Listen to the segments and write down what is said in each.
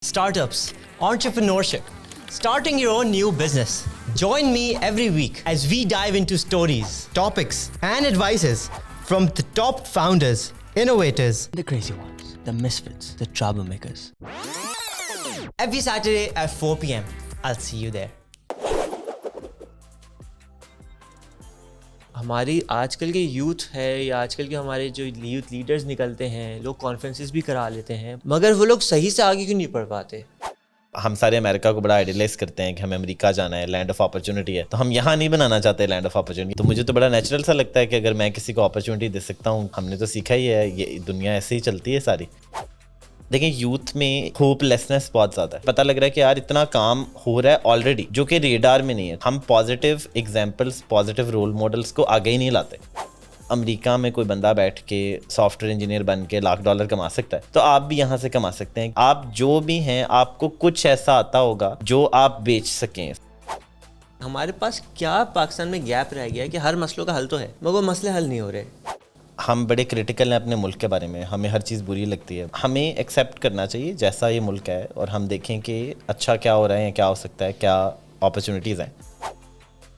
startups, entrepreneurship, starting your own new business. Join me every week as we dive into stories, topics, and advices from the top founders, innovators, the crazy ones, the misfits, the troublemakers. Every Saturday at 4 p.m. I'll see you there. ہماری آج کل کے youth ہے یا آج کل کے ہمارے جو یوتھ لیڈرز نکلتے ہیں, لوگ کانفرنسز بھی کرا لیتے ہیں, مگر وہ لوگ صحیح سے آگے کیوں نہیں پڑھ پاتے؟ ہم سارے امریکہ کو بڑا آئیڈیلائز کرتے ہیں کہ ہمیں امریکہ جانا ہے, لینڈ آف اپرچونٹی ہے, تو ہم یہاں نہیں بنانا چاہتے لینڈ آف اپرچونٹی. تو مجھے تو بڑا نیچرل سا لگتا ہے کہ اگر میں کسی کو اپرچونٹی دے سکتا ہوں, ہم نے تو سیکھا ہی ہے, یہ دنیا ایسے ہی چلتی ہے ساری. دیکھیں یوتھ میں ہوپ لیسنس بہت زیادہ ہے. پتہ لگ رہا ہے کہ یار اتنا کام ہو رہا ہے آلریڈی جو کہ ریڈار میں نہیں ہے. ہم positive examples, positive role models کو آگے ہی نہیں لاتے. امریکہ میں کوئی بندہ بیٹھ کے سافٹ ویئر انجینئر بن کے $1,00,000 کما سکتا ہے, تو آپ بھی یہاں سے کما سکتے ہیں. آپ جو بھی ہیں آپ کو کچھ ایسا آتا ہوگا جو آپ بیچ سکیں. ہمارے پاس کیا پاکستان میں گیپ رہ گیا ہے کہ ہر مسئلوں کا حل تو ہے مگر وہ مسئلے حل نہیں ہو رہے. ہم بڑے کرٹیکل ہیں اپنے ملک کے بارے میں, ہمیں ہر چیز بری لگتی ہے. ہمیں ایکسیپٹ کرنا چاہیے جیسا یہ ملک ہے, اور ہم دیکھیں کہ اچھا کیا ہو رہا ہے یا کیا ہو سکتا ہے, کیا اپرچونیٹیز ہیں.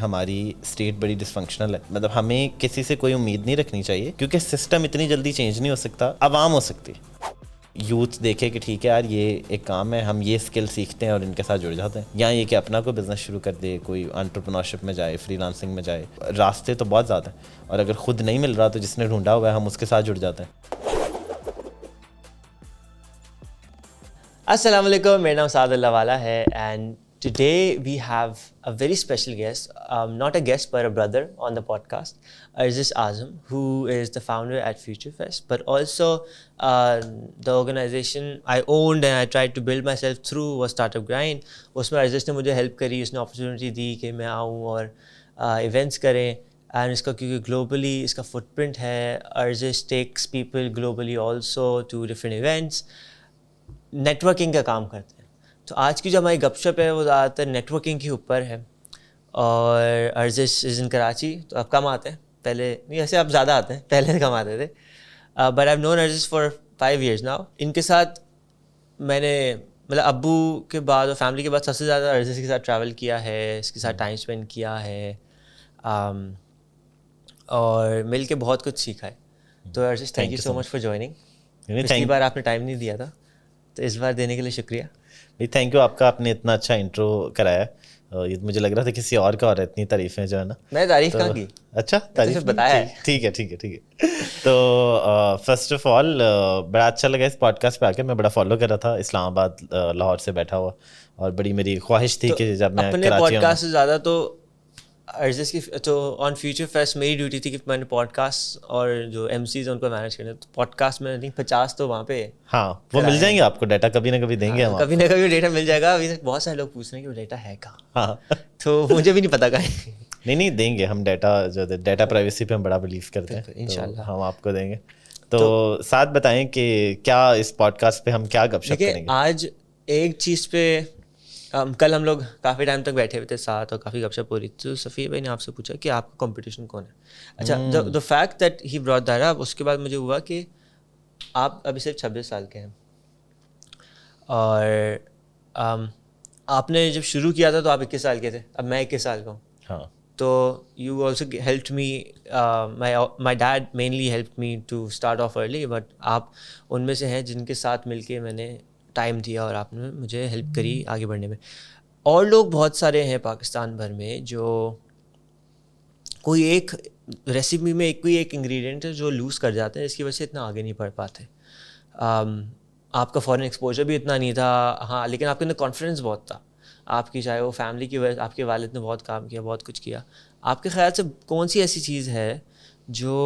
ہماری اسٹیٹ بڑی ڈسفنکشنل ہے, مطلب ہمیں کسی سے کوئی امید نہیں رکھنی چاہیے کیونکہ سسٹم اتنی جلدی چینج نہیں ہو سکتا, عوام ہو سکتی. یوتھ دیکھے کہ ٹھیک ہے یار یہ ایک کام ہے, ہم یہ اسکل سیکھتے ہیں اور ان کے ساتھ جڑ جاتے ہیں, یا یہ کہ اپنا کوئی بزنس شروع کر دے, کوئی انٹرپرینورشپ میں جائے, فری لانسنگ میں جائے. راستے تو بہت زیادہ ہیں, اور اگر خود نہیں مل رہا تو جس نے ڈھونڈا ہوا ہے ہم اس کے ساتھ جڑ جاتے ہیں. السلام علیکم, میرا نام سعد اللہ والا ہے, and today we have a very special guest, not a guest but a brother on the podcast, Arzis Azam, who is the founder at FutureFest, but also the organization I owned and I tried to build myself through was Startup Grind. اس میں Arzis نے مجھے help کری, اس نے opportunity دی کہ میں آؤں اور events کریں, اینڈ اس کا کیونکہ گلوبلی اس کا فٹ پرنٹ ہے. Arzis takes people globally also to different events, networking کا کام کرتے ہیں. تو آج کی جو ہماری گپ شپ ہے وہ زیادہ تر نیٹورکنگ کے اوپر ہے. اور Arzis از ان کراچی, تو آپ کم آتے ہیں, پہلے نہیں ایسے آپ زیادہ آتے ہیں, پہلے کم آتے تھے, but I known Arzis for 5 years now. ان کے ساتھ میں نے مطلب ابو کے بعد اور فیملی کے بعد سب سے زیادہ Arzis کے ساتھ ٹریول کیا ہے, اس کے ساتھ ٹائم اسپینڈ کیا ہے, اور مل کے بہت کچھ سیکھا ہے. تو Arzis thank you so much for joining. پچھلی بار آپ نے ٹائم نہیں دیا تھا, تو اس بار دینے کے لیے شکریہ. بھائی تھینک یو, آپ کا, آپ نے اتنا اچھا انٹرو کرایا. یہ مجھے لگ رہا تھا کسی اور کا, اور اتنی تعریفیں جو ہے نا. میں تعریف کہاں کی, اچھا تعریف بتایا ہے. ٹھیک ہے ٹھیک ہے ٹھیک ہے. تو فرسٹ آف آل بڑا اچھا لگا اس پوڈ کاسٹ پہ آ کے. میں بڑا فالو کر رہا تھا اسلام آباد لاہور سے بیٹھا ہوا, اور بڑی میری خواہش تھی کہ جب میں اپنے پوڈ کاسٹ سے زیادہ تو Arzis کی, تو آن فیوچر فیسٹ میری ڈیوٹی تھی کہ میں نے پوڈ کاسٹ اور جو ایم سیز ہیں ان کو مینیج کرنا. تو پوڈ کاسٹ میں 50 تو وہاں پہ, ہاں وہ مل جائیں گے آپ کو ڈیٹا, کبھی نہ کبھی دیں گے ہم, کبھی نہ کبھی ڈیٹا مل جائے گا. ابھی تک بہت سارے لوگ پوچھ رہے ہیں کہ وہ ڈیٹا ہے کہاں, ہاں تو مجھے بھی نہیں پتا کہیں. نہیں دیں گے ہم ڈیٹا, جو ڈیٹا پرائیویسی پہ ہم بڑا بلیو کرتے ہیں, انشاءاللہ ہم آپ کو دیں گے. تو ساتھ بتائیں کہ کیا اس پوڈ کاسٹ پہ ہم کیا گپ شپ کریں گے. آج ایک چیز پہ, کل ہم لوگ کافی ٹائم تک بیٹھے ہوئے تھے ساتھ اور کافی گپ شپ ہو رہی تھی. تو صفیہ بھائی نے آپ سے پوچھا کہ آپ کا کمپٹیشن کون ہے. اچھا, the fact that he brought that up, اس کے بعد مجھے ہوا کہ آپ ابھی صرف 26 سال کے ہیں, اور آپ نے جب شروع کیا تھا تو آپ 21 سال کے تھے, اب میں 21 سال کا ہوں. ہاں, تو you also helped me, my dad mainly helped me to start off early, but آپ ان میں سے ہیں جن کے ساتھ مل کے میں نے ٹائم دیا اور آپ نے مجھے ہیلپ کری آگے بڑھنے میں. اور لوگ بہت سارے ہیں پاکستان بھر میں جو کوئی ایک ریسیپی میں کوئی ایک انگریڈینٹ ہے جو لوز کر جاتے ہیں, جس کی وجہ سے اتنا آگے نہیں بڑھ پاتے. آپ کا فورن ایکسپوجر بھی اتنا نہیں تھا, ہاں, لیکن آپ کے اندر کانفیڈنس بہت تھا. آپ کی چاہے وہ فیملی کی وجہ, آپ کے والد نے بہت کام کیا, بہت کچھ کیا. آپ کے خیال سے کون سی ایسی چیز ہے جو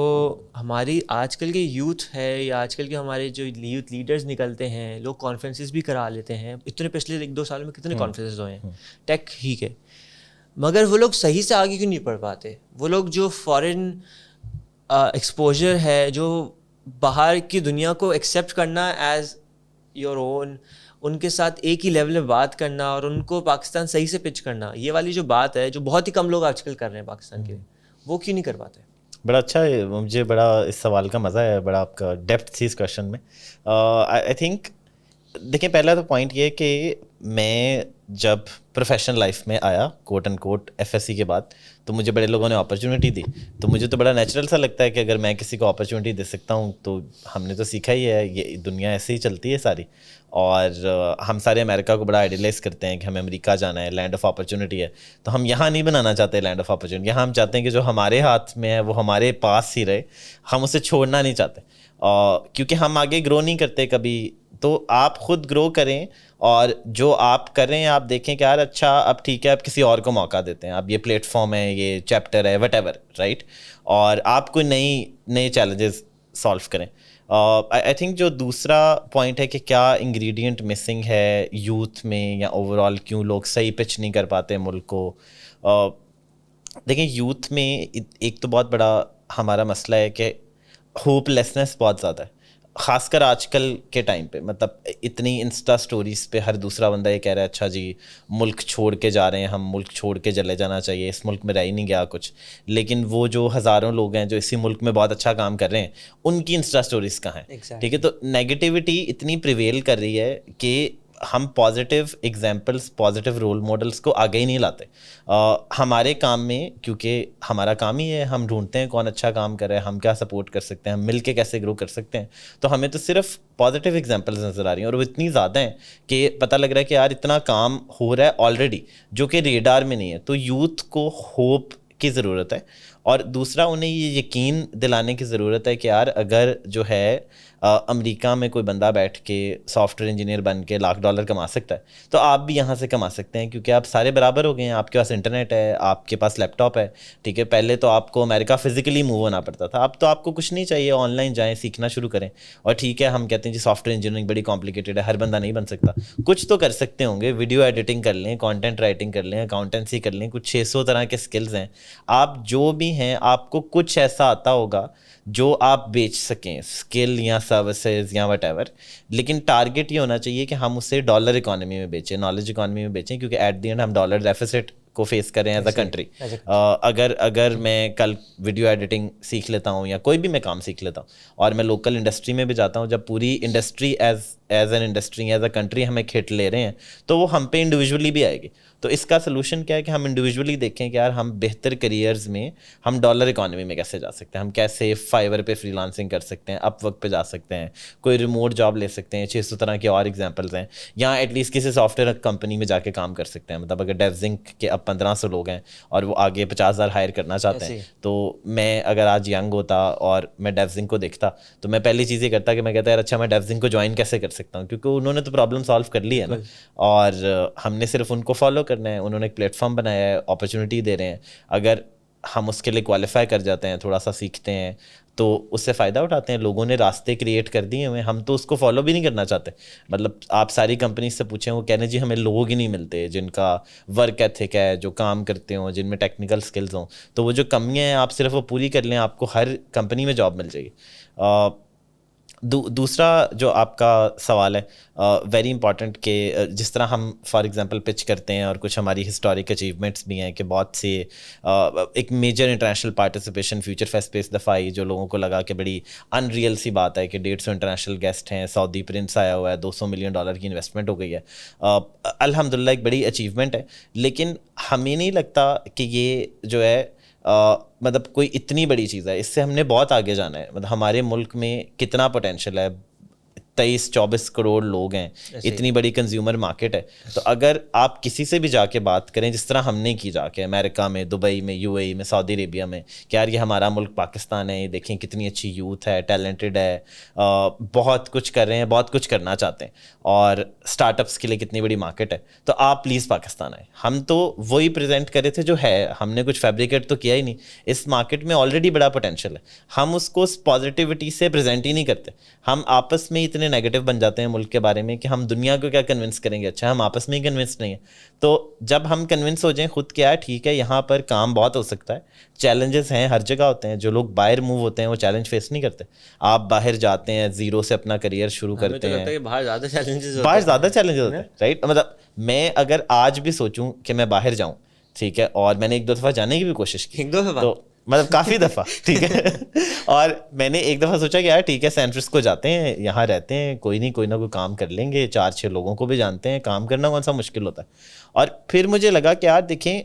ہماری آج کل کے یوتھ ہے یا آج کل کے ہمارے جو یوتھ لیڈرز نکلتے ہیں, لوگ کانفرنسز بھی کرا لیتے ہیں, اتنے پچھلے 1-2 سالوں میں کتنے کانفرنسز ہوئے ہیں ٹیک ہی کے, مگر وہ لوگ صحیح سے آگے کیوں نہیں پڑھ پاتے؟ وہ لوگ جو فارن ایکسپوجر ہے, جو باہر کی دنیا کو ایکسیپٹ کرنا ایز یور اون, ان کے ساتھ ایک ہی لیول میں بات کرنا اور ان کو پاکستان صحیح سے پچ کرنا, یہ والی جو بات ہے جو بہت ہی کم لوگ آج کل کر رہے ہیں پاکستان کے, وہ کیوں نہیں کر پاتے؟ بڑا اچھا ہے, مجھے بڑا اس سوال کا مزہ ہے, بڑا آپ کا ڈیپتھ تھی اس کویشچن میں. آئی تھنک دیکھیں پہلا تو پوائنٹ یہ کہ میں جب پروفیشنل لائف میں آیا quote and quote F S C کے بعد تو مجھے بڑے لوگوں نے اپرچونیٹی دی, تو مجھے تو بڑا نیچرل سا لگتا ہے کہ اگر میں کسی کو اپرچونیٹی دے سکتا ہوں تو ہم نے تو سیکھا ہی ہے, یہ دنیا ایسے ہی چلتی ہے ساری. اور ہم سارے امریکہ کو بڑا آئیڈیلائز کرتے ہیں کہ ہمیں امریکہ جانا ہے, لینڈ آف اپرچونیٹی ہے, تو ہم یہاں نہیں بنانا چاہتے لینڈ آف اپرچونیٹی, یہاں ہم چاہتے ہیں کہ جو ہمارے ہاتھ میں ہے وہ ہمارے پاس ہی رہے, ہم اسے چھوڑنا نہیں چاہتے کیونکہ ہم آگے گرو نہیں کرتے کبھی. تو آپ خود گرو کریں اور جو آپ کر رہے ہیں آپ دیکھیں کہ یار اچھا اب ٹھیک ہے اب کسی اور کو موقع دیتے ہیں, اب یہ پلیٹ فارم ہے, یہ چیپٹر ہے, وٹ ایور, رائٹ, اور آپ کوئی نئے چیلنجز سالو کریں. آئی تھنک جو دوسرا پوائنٹ ہے کہ کیا انگریڈینٹ مسنگ ہے یوتھ میں یا اوور آل کیوں لوگ صحیح پچ نہیں کر پاتے ملک کو. دیکھیں یوتھ میں ایک تو بہت بڑا ہمارا مسئلہ ہے کہ ہوپ لیسنس بہت زیادہ ہے, خاص کر آج کل کے ٹائم پہ. مطلب اتنی انسٹا سٹوریز پہ ہر دوسرا بندہ یہ کہہ رہا ہے اچھا جی ملک چھوڑ کے جا رہے ہیں ہم, ملک چھوڑ کے چلے جانا چاہیے, اس ملک میں رہ ہی نہیں گیا کچھ. لیکن وہ جو ہزاروں لوگ ہیں جو اسی ملک میں بہت اچھا کام کر رہے ہیں ان کی انسٹا سٹوریز کہاں ہیں, ٹھیک ہے. تو نیگیٹیوٹی اتنی پریویل کر رہی ہے کہ ہم positive examples positive role models کو آگے ہی نہیں لاتے. ہمارے کام میں کیونکہ ہمارا کام ہی ہے, ہم ڈھونڈتے ہیں کون اچھا کام کر رہا ہے, ہم کیا سپورٹ کر سکتے ہیں, ہم مل کے کیسے گرو کر سکتے ہیں, تو ہمیں تو صرف پازیٹیو ایگزامپلس نظر آ رہی ہیں اور وہ اتنی زیادہ ہیں کہ پتہ لگ رہا ہے کہ یار اتنا کام ہو رہا ہے آلریڈی جو کہ ریڈار میں نہیں ہے. تو یوتھ کو ہوپ کی ضرورت ہے اور دوسرا انہیں یہ یقین دلانے کی ضرورت ہے کہ یار اگر جو ہے امریکہ میں کوئی بندہ بیٹھ کے سافٹ ویئر انجینئر بن کے $1,00,000 کما سکتا ہے تو آپ بھی یہاں سے کما سکتے ہیں, کیونکہ آپ سارے برابر ہو گئے ہیں, آپ کے پاس انٹرنیٹ ہے, آپ کے پاس لیپ ٹاپ ہے, ٹھیک ہے. پہلے تو آپ کو امریکہ فزیکلی موو ہونا پڑتا تھا, اب تو آپ کو کچھ نہیں چاہیے, آن لائن جائیں سیکھنا شروع کریں. اور ٹھیک ہے ہم کہتے ہیں جی سافٹ ویئر انجینئرنگ بڑی کمپلیکیٹڈ ہے, ہر بندہ نہیں بن سکتا, کچھ تو کر سکتے ہوں گے, ویڈیو ایڈیٹنگ کر لیں, کانٹینٹ رائٹنگ کر لیں, اکاؤنٹنسی کر لیں, کچھ 600 طرح کے اسکلز ہیں. آپ جو بھی ہیں آپ کو کچھ ایسا آتا ہوگا جو آپ بیچ سکیں, اسکل یا سروسز یا وٹ ایور. لیکن ٹارگیٹ یہ ہونا چاہیے کہ ہم اسے ڈالر اکانومی میں بیچیں, نالج اکانومی میں بیچیں, کیونکہ ایٹ دی اینڈ ہم ڈالر ڈیفیسٹ کو فیس کریں ایز اے کنٹری. اگر میں کل ویڈیو ایڈیٹنگ سیکھ لیتا ہوں یا کوئی بھی میں کام سیکھ لیتا ہوں اور میں لوکل انڈسٹری میں بھی جاتا ہوں, جب پوری industry as an industry as a country ہمیں کھیٹ لے رہے ہیں تو وہ ہم پہ انڈیویجولی بھی آئے گی. تو اس کا سلوشن کیا ہے کہ ہم انڈیویجولی دیکھیں کہ یار ہم بہتر کریئرز میں ہم ڈالر اکانومی میں کیسے جا سکتے ہیں, ہم کیسے فائیور پہ فری لانسنگ کر سکتے ہیں, اپ ورک پہ جا سکتے ہیں, کوئی ریموٹ جاب لے سکتے ہیں, 600 طرح کے اور ایگزامپلز ہیں, یا ایٹ لیسٹ کسی سافٹ ویئر کمپنی میں جا کے کام کر سکتے ہیں. مطلب اگر ڈیوزنک کے اب 1500 لوگ ہیں اور وہ آگے 50,000 ہائر کرنا چاہتے ہیں, تو میں اگر آج ینگ ہوتا اور میں ڈیوزنک کو دیکھتا تو میں پہلی چیز یہ کرتا کہ میں کہتا یار اچھا میں ڈیوزنک کو جوائن کیسے کر سکتا ہوں, کیونکہ انہوں نے تو پرابلم سالو کر لی ہے نا, اور ہم نے صرف ان کو فالو کرنا ہے. انہوں نے ایک پلیٹ فارم بنایا ہے, اپرچونیٹی دے رہے ہیں, اگر ہم اس کے لیے کوالیفائی کر جاتے ہیں, تھوڑا سا سیکھتے ہیں تو اس سے فائدہ اٹھاتے ہیں. لوگوں نے راستے کریٹ کر دیے ہوئے, ہم تو اس کو فالو بھی نہیں کرنا چاہتے. مطلب آپ ساری کمپنیز سے پوچھیں, وہ کہنے جی ہمیں لوگ ہی نہیں ملتے جن کا ورک ایتھک ہے, جو کام کرتے ہوں, جن میں ٹیکنیکل سکلز ہوں. تو وہ جو کمیاں ہیں آپ صرف وہ پوری کر لیں, آپ کو ہر کمپنی میں جاب مل جائے گی. دوسرا جو آپ کا سوال ہے ویری امپورٹنٹ کہ جس طرح ہم فار ایگزامپل پچ کرتے ہیں اور کچھ ہماری ہسٹورک اچیومنٹس بھی ہیں کہ بہت سے ایک major international participation future fest پہ اس دفعہ آئی, جو لوگوں کو لگا کہ بڑی ان ریئل سی بات ہے کہ 150 انٹرنیشنل گیسٹ ہیں, سعودی پرنس آیا ہوا ہے, $200 ملین کی انویسٹمنٹ ہو گئی ہے. الحمدللہ ایک بڑی اچیومنٹ ہے, لیکن ہمیں نہیں لگتا کہ یہ جو ہے مطلب کوئی اتنی بڑی چیز ہے. اس سے ہم نے بہت آگے جانا ہے. مطلب ہمارے ملک میں کتنا پوٹینشیل ہے, 23-24 کروڑ لوگ ہیں, اتنی بڑی کنزیومر مارکیٹ ہے. تو اگر آپ کسی سے بھی جا کے بات کریں جس طرح ہم نے کی, جا کے امریکہ میں, دبئی میں, UAE میں, سعودی عربیہ میں, کہ یار یہ ہمارا ملک پاکستان ہے, دیکھیں کتنی اچھی یوتھ ہے, ٹیلنٹڈ ہے, بہت کچھ کر رہے ہیں, بہت کچھ کرنا چاہتے ہیں, اور اسٹارٹ اپس کے لیے کتنی بڑی مارکیٹ ہے, تو آپ پلیز پاکستان آئیں. ہم تو وہی پریزنٹ کرے تھے جو ہے, ہم نے کچھ فیبریکیٹ تو کیا ہی نہیں. اس مارکیٹ میں آلریڈی بڑا پوٹینشیل ہے, ہم اس کو پازیٹیوٹی سے پریزنٹ ہی نہیں کرتے. ہم آپس میں اتنے نیگیٹو بن جاتے ہیں ملک کے بارے میں کہ ہم دنیا کو کیا کنونس کریں گے. اچھا ہم آپس میں ہی کنونس نہیں ہیں. تو جب ہم کنونس ہو جائیں خود کیا ہے, ٹھیک ہے یہاں پر کام بہت ہو سکتا ہے, چیلنجز ہیں ہر جگہ ہوتے ہیں. جو لوگ باہر موو ہوتے ہیں وہ چیلنج فیس نہیں کرتے. آپ باہر جاتے ہیں, زیرو سے اپنا کریئر شروع کرتے ہیں, باہر زیادہ چیلنجز ہوتے ہیں, رائٹ. مطلب میں اگر آج بھی سوچوں کہ میں باہر جاؤں, ٹھیک ہے, اور میں نے 1-2 دفعہ جانے کی بھی کوشش کی, 1-2 دفعہ, تو مطلب کافی دفعہ, ٹھیک ہے. اور میں نے ایک دفعہ سوچا کہ یار ٹھیک ہے سین فرانسسکو جاتے ہیں, یہاں رہتے ہیں, کوئی نہیں کوئی نہ کوئی کام کر لیں گے, 4-6 لوگوں کو بھی جانتے ہیں, کام کرنا کون سا مشکل ہوتا ہے. اور پھر مجھے لگا کہ یار دیکھیں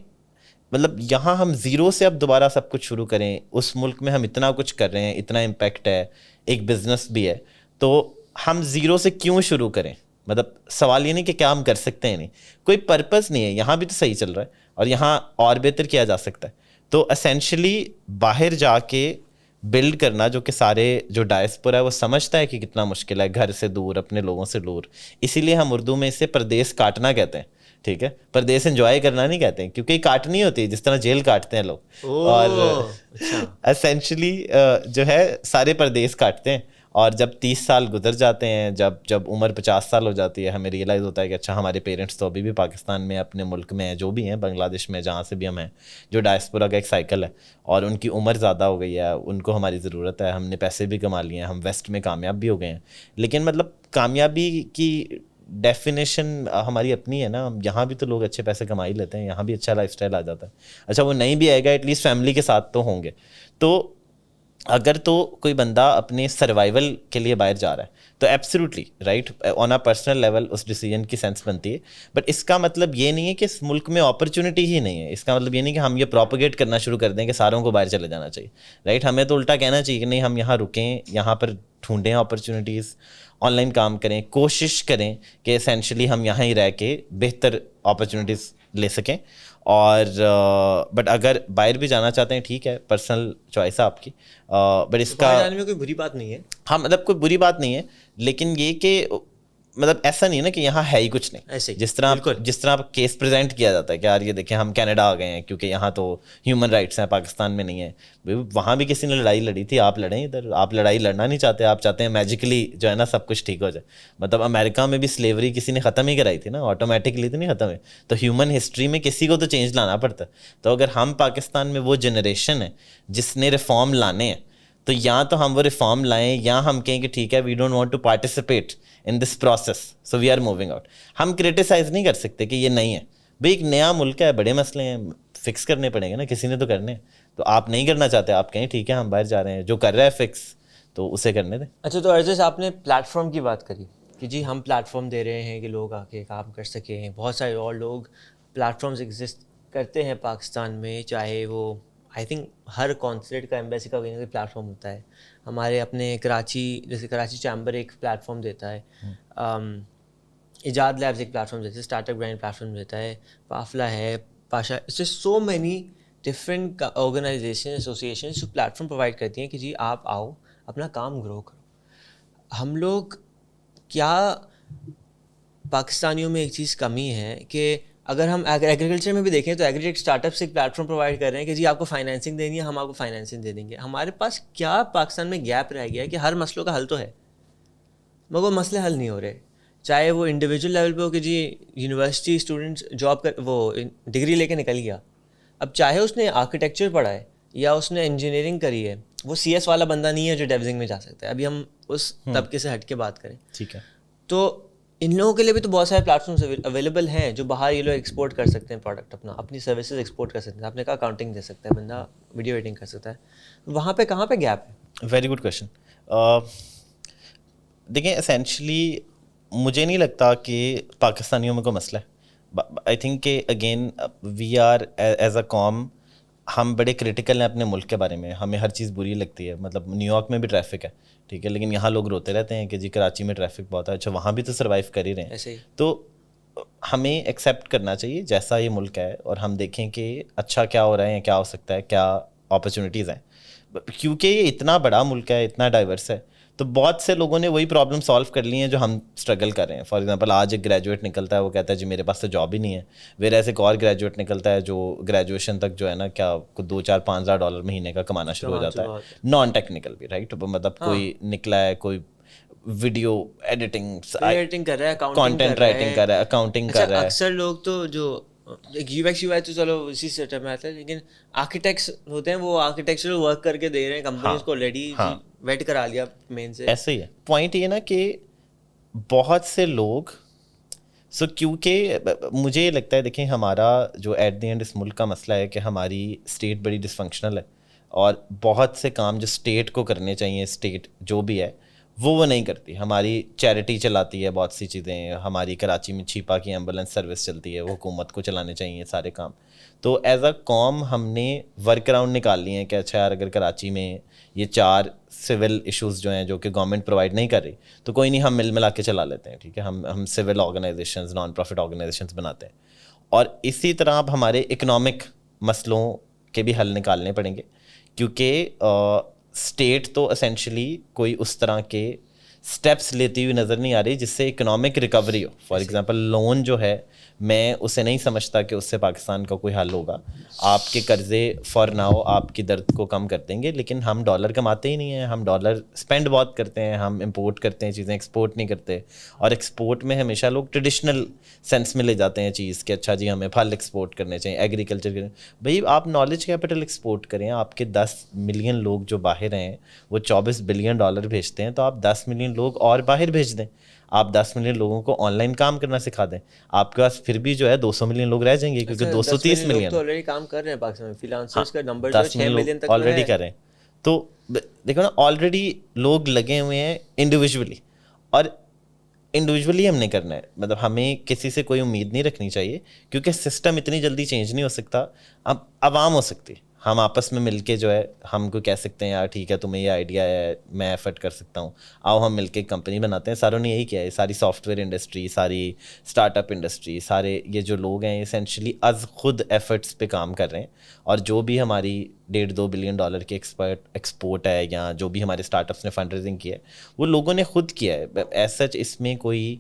مطلب یہاں ہم زیرو سے اب دوبارہ سب کچھ شروع کریں, اس ملک میں ہم اتنا کچھ کر رہے ہیں, اتنا امپیکٹ ہے, ایک بزنس بھی ہے, تو ہم زیرو سے کیوں شروع کریں. مطلب سوال یہ نہیں کہ کیا ہم کر سکتے ہیں, نہیں کوئی پرپز نہیں ہے, یہاں بھی تو صحیح چل رہا ہے اور یہاں اور بہتر کیا جا سکتا ہے. تو اسینشلی باہر جا کے بلڈ کرنا, جو کہ سارے جو ڈائسپورا ہے وہ سمجھتا ہے کہ کتنا مشکل ہے, گھر سے دور, اپنے لوگوں سے دور, اسی لیے ہم اردو میں اسے پردیس کاٹنا کہتے ہیں, ٹھیک ہے. پردیس انجوائے کرنا نہیں کہتے ہیں, کیونکہ یہ کاٹنی ہوتی ہے جس طرح جیل کاٹتے ہیں لوگ, اور اسینشلی جو ہے سارے پردیس کاٹتے ہیں. اور جب 30 سال گزر جاتے ہیں, جب عمر 50 سال ہو جاتی ہے, ہمیں ریئلائز ہوتا ہے کہ اچھا ہمارے پیرنٹس تو ابھی بھی پاکستان میں اپنے ملک میں ہیں, جو بھی ہیں, بنگلہ دیش میں, جہاں سے بھی ہم ہیں, جو ڈائسپورا کا ایک سائیکل ہے, اور ان کی عمر زیادہ ہو گئی ہے, ان کو ہماری ضرورت ہے, ہم نے پیسے بھی کما لیے ہیں, ہم ویسٹ میں کامیاب بھی ہو گئے ہیں. لیکن مطلب کامیابی کی ڈیفینیشن ہماری اپنی ہے نا, یہاں بھی تو لوگ اچھے پیسے کما ہی لیتے ہیں, یہاں بھی اچھا لائف اسٹائل آ جاتا ہے. اچھا وہ نہیں بھی آئے گا, ایٹ لیسٹ فیملی کے ساتھ تو ہوں گے. تو اگر تو کوئی بندہ اپنے سروائیول کے لیے باہر جا رہا ہے تو absolutely right, on a personal level اس ڈیسیجن کی سینس بنتی ہے. بٹ اس کا مطلب یہ نہیں ہے کہ اس ملک میں اپرچونٹی ہی نہیں ہے, اس کا مطلب یہ نہیں کہ ہم یہ پروپیگیٹ کرنا شروع کر دیں کہ ساروں کو باہر چلے جانا چاہیے, رائٹ. ہمیں تو الٹا کہنا چاہیے کہ نہیں, ہم یہاں رکیں, یہاں پر ڈھونڈیں اپرچونیٹیز, آن لائن کام کریں, کوشش کریں کہ اسینشلی ہم یہاں ہی رہ کے بہتر اپرچونیٹیز لے سکیں. اور بٹ اگر باہر بھی جانا چاہتے ہیں ٹھیک ہے, پرسنل چوائس ہے آپ کی, بٹ اس کا جانے میں کوئی بری بات نہیں ہے. ہاں مطلب کوئی بری بات نہیں ہے, لیکن یہ کہ مطلب ایسا نہیں ہے نا کہ یہاں ہے ہی کچھ نہیں. ایسے جس طرح کیس پریزنٹ کیا جاتا ہے کہ یار یہ دیکھیں ہم کینیڈا آ گئے ہیں کیونکہ یہاں تو ہیومن رائٹس ہیں, پاکستان میں نہیں ہے. وہاں بھی کسی نے لڑائی لڑی تھی, آپ لڑیں ادھر, آپ لڑائی لڑنا نہیں چاہتے, آپ چاہتے ہیں میجیکلی جو ہے نا سب کچھ ٹھیک ہو جائے. مطلب امریکہ میں بھی سلیوری کسی نے ختم ہی کرائی تھی نا, آٹومیٹکلی تو نہیں ختم ہے. تو ہیومن ہسٹری میں کسی کو تو چینج لانا پڑتا ہے. تو اگر ہم پاکستان میں وہ جنریشن ہے جس نے ریفارم لانے ہیں, تو یا تو ہم وہ ریفارم لائیں, یا ہم کہیں کہ ٹھیک ہے we don't want to participate in this process so we are moving out. ہم کرٹیسائز نہیں کر سکتے کہ یہ نہیں ہے, بھائی ایک نیا ملک ہے, بڑے مسئلے ہیں, فکس کرنے پڑیں گے نا, کسی نے تو کرنے ہیں. تو آپ نہیں کرنا چاہتے, آپ کہیں ٹھیک ہے ہم باہر جا رہے ہیں, جو کر رہا ہے فکس تو اسے کرنے دیں. اچھا تو ارجس آپ نے پلیٹ فارم کی بات کری کہ جی ہم پلیٹ فارم دے رہے ہیں کہ لوگ آ کے کام کر سکیں. بہت سارے اور لوگ پلیٹ فارمز ایگزسٹ کرتے ہیں پاکستان میں, چاہے وہ آئی تھنک ہر کونسلیٹ کا, ایمبیسی کا کوئی نہ کوئی پلیٹ فارم ہوتا ہے. ہمارے اپنے کراچی, جیسے کراچی چیمبر ایک پلیٹ فارم دیتا ہے, ایجاد لیبز ایک پلیٹ فارم دیتا ہے, Startup Grind platform دیتا ہے, قافلہ ہے, پاشا, اس سے so many different organization association جو پلیٹ فارم پرووائڈ کرتی ہیں کہ جی آپ آؤ اپنا کام گرو کرو. ہم لوگ کیا پاکستانیوں میں ایک چیز کمی ہے کہ اگر ہم ایگریکلچر میں بھی دیکھیں تو ایگریٹیک اسٹارٹ اپس ایک پلیٹ فارم پرووائڈ کر رہے ہیں کہ جی آپ کو فائنینسنگ دینی ہے, ہم آپ کو فائنینسنگ دے دیں گے. ہمارے پاس کیا پاکستان میں گیپ رہ گیا ہے کہ ہر مسئلوں کا حل تو ہے مگر وہ مسئلے حل نہیں ہو رہے, چاہے وہ انڈیویجول لیول پہ ہو کہ جی یونیورسٹی اسٹوڈنٹ جاب کر وہ ڈگری لے کے نکل گیا, اب چاہے اس نے آرکیٹیکچر پڑھا ہے یا اس نے انجینئرنگ کری ہے, وہ سی ایس والا بندہ نہیں ہے جو ڈیوزنگ میں جا سکتا ہے. ابھی ہم اس طبقے سے ہٹ کے بات کریں, ٹھیک ہے, تو ان لوگوں کے لیے بھی تو بہت سارے پلیٹ فارمس اویلیبل ہیں جو باہر یہ لوگ ایکسپورٹ کر سکتے ہیں پروڈکٹ اپنا, اپنی سروسز ایکسپورٹ کر سکتے ہیں. آپ نے کہا اکاؤنٹنگ دے سکتا ہے بندہ, ویڈیو ایڈیٹنگ کر سکتا ہے, وہاں پہ کہاں پہ گیپ ہے؟ Very good question. دیکھیں اسینشلی مجھے نہیں لگتا کہ پاکستانیوں میں کوئی مسئلہ ہے. آئی تھنک کہ again we are as a قوم ہم بڑے کرٹیکل ہیں اپنے ملک کے بارے میں, ہمیں ہر چیز بری لگتی ہے. مطلب نیو یارک میں بھی ٹریفک ہے ٹھیک ہے, لیکن یہاں لوگ روتے رہتے ہیں کہ جی کراچی میں ٹریفک بہت ہے. اچھا وہاں بھی تو سروائیو کر ہی رہے ہیں. ایسے ہی تو ہمیں ایکسیپٹ کرنا چاہیے جیسا یہ ملک ہے, اور ہم دیکھیں کہ اچھا کیا ہو رہا ہے یا کیا ہو سکتا ہے, کیا اپرچونیٹیز ہیں. کیونکہ یہ اتنا بڑا ملک ہے, اتنا ڈائیورس ہے, تو بہت سے لوگوں نے وہی پرابلم سالو کر لی ہیں جو ہم اسٹرگل کر رہے ہیں. فار ایگزامپل آج ایک گریجویٹ نکلتا ہے, وہ کہتا ہے جی میرے پاس تو جاب ہی نہیں ہے. ویر ایسے ایک اور گریجویٹ نکلتا ہے جو گریجویشن تک جو ہے نا کیا $2,000-5,000 مہینے کا کمانا شروع ہو جاتا ہے, نان ٹیکنیکل بھی رائٹ. مطلب کوئی نکلا ہے, کوئی ویڈیو ایڈیٹنگ کر رہا ہے, کانٹینٹ رائٹنگ کر رہا ہے, اکاؤنٹنگ کر رہا ہے. اکثر لوگ تو جو یو ایکس یو آئی تو چلو اسی سیٹپ میں آتا ہے, لیکن آرکیٹیکٹس ہوتے ہیں وہ آرکیٹیکچرل ورک کر کے دے رہے ہیں کمپنیز کو, آلریڈی ویٹ کرا لیا مین سے. ایسے ہی ہے. پوائنٹ یہ نا کہ بہت سے لوگ کیونکہ مجھے یہ لگتا ہے دیکھیں ہمارا جو ایٹ دی اینڈ اس ملک کا مسئلہ ہے کہ ہماری اسٹیٹ بڑی ڈسفنکشنل ہے. اور بہت سے کام جو اسٹیٹ کو کرنے چاہیے, اسٹیٹ جو بھی ہے وہ نہیں کرتی. ہماری چیریٹی چلاتی ہے بہت سی چیزیں, ہماری کراچی میں چھیپا کی ایمبولینس سروس چلتی ہے, وہ حکومت کو چلانے چاہیے سارے کام. تو ایز اے قوم ہم نے ورک اراؤنڈ نکال لی ہیں کہ اچھا یار اگر کراچی میں یہ 4 سول ایشوز جو ہیں جو کہ گورنمنٹ پرووائڈ نہیں کر رہی, تو کوئی نہیں, ہم مل ملا کے چلا لیتے ہیں, ٹھیک ہے, ہم civil organizations, non profit organizations بناتے ہیں. اور اسی طرح اب ہمارے اکنامک مسئلوں کے بھی حل نکالنے پڑیں گے, کیونکہ اسٹیٹ تو اسینشلی کوئی اس طرح کے اسٹیپس لیتی ہوئی نظر نہیں آ رہی جس سے economic recovery who. For example loan جو ہے, میں اسے نہیں سمجھتا کہ اس سے پاکستان کا کوئی حل ہوگا. آپ کے قرضے فار ناؤ آپ کی درد کو کم کر دیں گے, لیکن ہم ڈالر کماتے ہی نہیں ہیں, ہم ڈالر اسپینڈ بہت کرتے ہیں, ہم امپورٹ کرتے ہیں چیزیں, ایکسپورٹ نہیں کرتے. اور ایکسپورٹ میں ہمیشہ لوگ ٹریڈیشنل سینس میں لے جاتے ہیں چیز کہ اچھا جی ہمیں پھل ایکسپورٹ کرنے چاہیے, ایگریکلچر کریں. بھائی آپ نالج کیپٹل ایکسپورٹ کریں, آپ کے 10 ملین لوگ جو باہر ہیں وہ $24 بلین بھیجتے ہیں, تو آپ 10 ملین لوگ اور باہر بھیج دیں. آپ 10 ملین لوگوں کو آن لائن کام کرنا سکھا دیں, آپ کے پاس پھر بھی جو ہے 200 ملین لوگ رہ جائیں گے, کیونکہ 230 ملین تو آلریڈی کام کر رہے ہیں پاکستان میں. فری لانسرز کا نمبر 10 ملین لوگ آلریڈی کر رہے ہیں. تو دیکھو نا, آلریڈی لوگ لگے ہوئے ہیں انڈیویجولی, اور انڈیویجولی ہم نے کرنا ہے. مطلب ہمیں کسی سے کوئی امید نہیں رکھنی چاہیے, کیونکہ سسٹم اتنی جلدی چینج نہیں ہو سکتا. اب عوام ہو سکتی, ہم آپس میں مل کے جو ہے ہم کو کہہ سکتے ہیں یار ٹھیک ہے تمہیں یہ آئیڈیا ہے, میں ایفرٹ کر سکتا ہوں, آؤ ہم مل کے کمپنی بناتے ہیں. ساروں نے یہی کیا ہے, ساری سافٹ ویئر انڈسٹری, ساری اسٹارٹ اپ انڈسٹری, سارے یہ جو لوگ ہیں اسینشلی از خود ایفرٹس پہ کام کر رہے ہیں. اور جو بھی ہماری $1.5-2 بلین کے ایکسپورٹ ہے, یا جو بھی ہمارے اسٹارٹ اپس نے فنڈ ریزنگ کیا ہے, وہ لوگوں نے خود کیا ہے. ایز سچ اس میں کوئی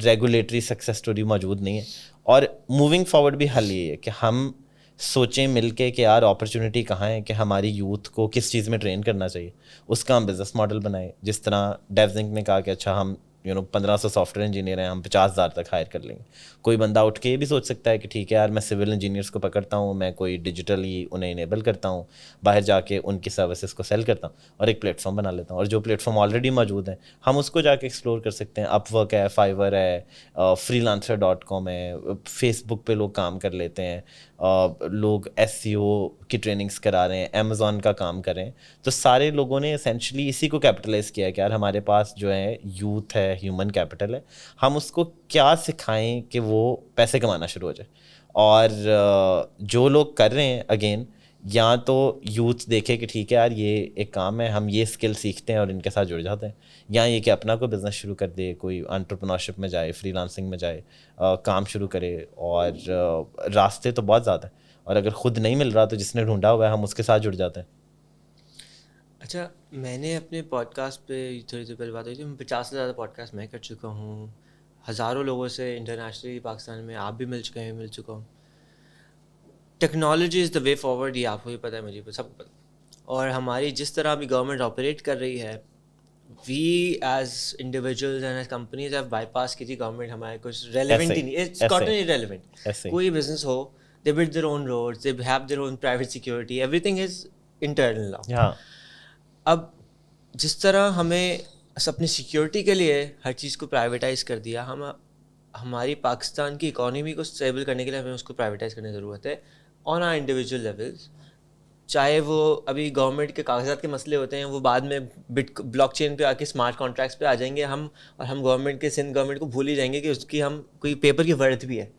ریگولیٹری سکسیس اسٹوری موجود نہیں ہے. اور موونگ فارورڈ بھی حل یہ ہے کہ ہم سوچیں مل کے کہ یار اپرچونٹی کہاں ہے, کہ ہماری یوتھ کو کس چیز میں ٹرین کرنا چاہیے, اس کا ہم بزنس ماڈل بنائیں. جس طرح ڈیوزنک نے کہا کہ اچھا ہم 1500 سافٹ ویئر انجینئر ہیں, ہم 50,000 تک ہائر کر لیں گے. کوئی بندہ اٹھ کے یہ بھی سوچ سکتا ہے کہ ٹھیک ہے یار میں سول انجینئرس کو پکڑتا ہوں, میں کوئی ڈیجیٹلی انہیں انیبل کرتا ہوں, باہر جا کے ان کی سروسز کو سیل کرتا ہوں, اور ایک پلیٹ فارم بنا لیتا ہوں. اور جو پلیٹ فارم آلریڈی موجود ہیں ہم اس کو جا کے ایکسپلور کر سکتے ہیں. اپ ورک ہے, فائیور ہے, freelancer.com ہے, فیس بک پہ لوگ کام کر لیتے ہیں, لوگ SEO کی ٹریننگس کرا رہے ہیں, امیزون کا کام کر رہے ہیں. تو سارے لوگوں نے اسینشلی اسی کو کیپٹلائز کیا ہے کہ یار ہمارے پاس جو ہے یوتھ ہے, ہیومن کیپٹل ہے, ہم اس کو کیا سکھائیں کہ وہ پیسے کمانا شروع ہو جائے. اور جو لوگ کر رہے ہیں اگین, یا تو یوتھ دیکھے کہ ٹھیک ہے یار یہ ایک کام ہے, ہم یہ اسکل سیکھتے ہیں اور ان کے ساتھ جڑ جاتے ہیں, یا یہ کہ اپنا کوئی بزنس شروع کر دے, کوئی انٹرپرنورشپ میں جائے, فری لانسنگ میں جائے, کام شروع کرے. اور راستے تو بہت زیادہ ہیں, اور اگر خود نہیں مل رہا تو جس نے ڈھونڈا ہوا ہے ہم اس کے ساتھ جڑ جاتے ہیں. اچھا, میں نے اپنے پوڈ کاسٹ پہ تھوڑی دیر پہلے بات ہوئی تھی, 50 سے زیادہ پوڈ کاسٹ میں کر چکا ہوں, ہزاروں لوگوں سے انٹرنیشنلی پاکستان میں آپ بھی مل چکے ہیں, مل چکا ہوں. Technology is the way forward, یہ آپ کو بھی پتہ ہے, مجھے سب کو پتہ. اور ہماری جس طرح ابھی گورنمنٹ آپریٹ کر رہی ہے, we as individuals and as companies have bypass کی تھی گورنمنٹ, ہمارے کچھ ریلیونٹ ہی نہیں, اٹس گاٹن ارریلیونٹ. کوئی بزنس ہو, they build their own roads, they have their own private security, everything is internal now. اب جس طرح ہمیں اپنی سیکیورٹی کے لیے ہر چیز کو پرائیویٹائز کر دیا, ہماری پاکستان کی اکانومی کو اسٹیبل کرنے کے لیے ہمیں اس کو پرائیویٹائز کرنے کی ضرورت ہے آن آر انڈیویجول لیولز. چاہے وہ ابھی گورنمنٹ کے کاغذات کے مسئلے ہوتے ہیں, وہ بعد میں بلاک چین پہ آ کے اسمارٹ کانٹریکٹس پہ آ جائیں گے ہم, اور ہم گورنمنٹ کے سندھ گورنمنٹ کو بھول ہی جائیں گے کہ اس کی ہم کوئی پیپر کی ورتھ بھی ہے.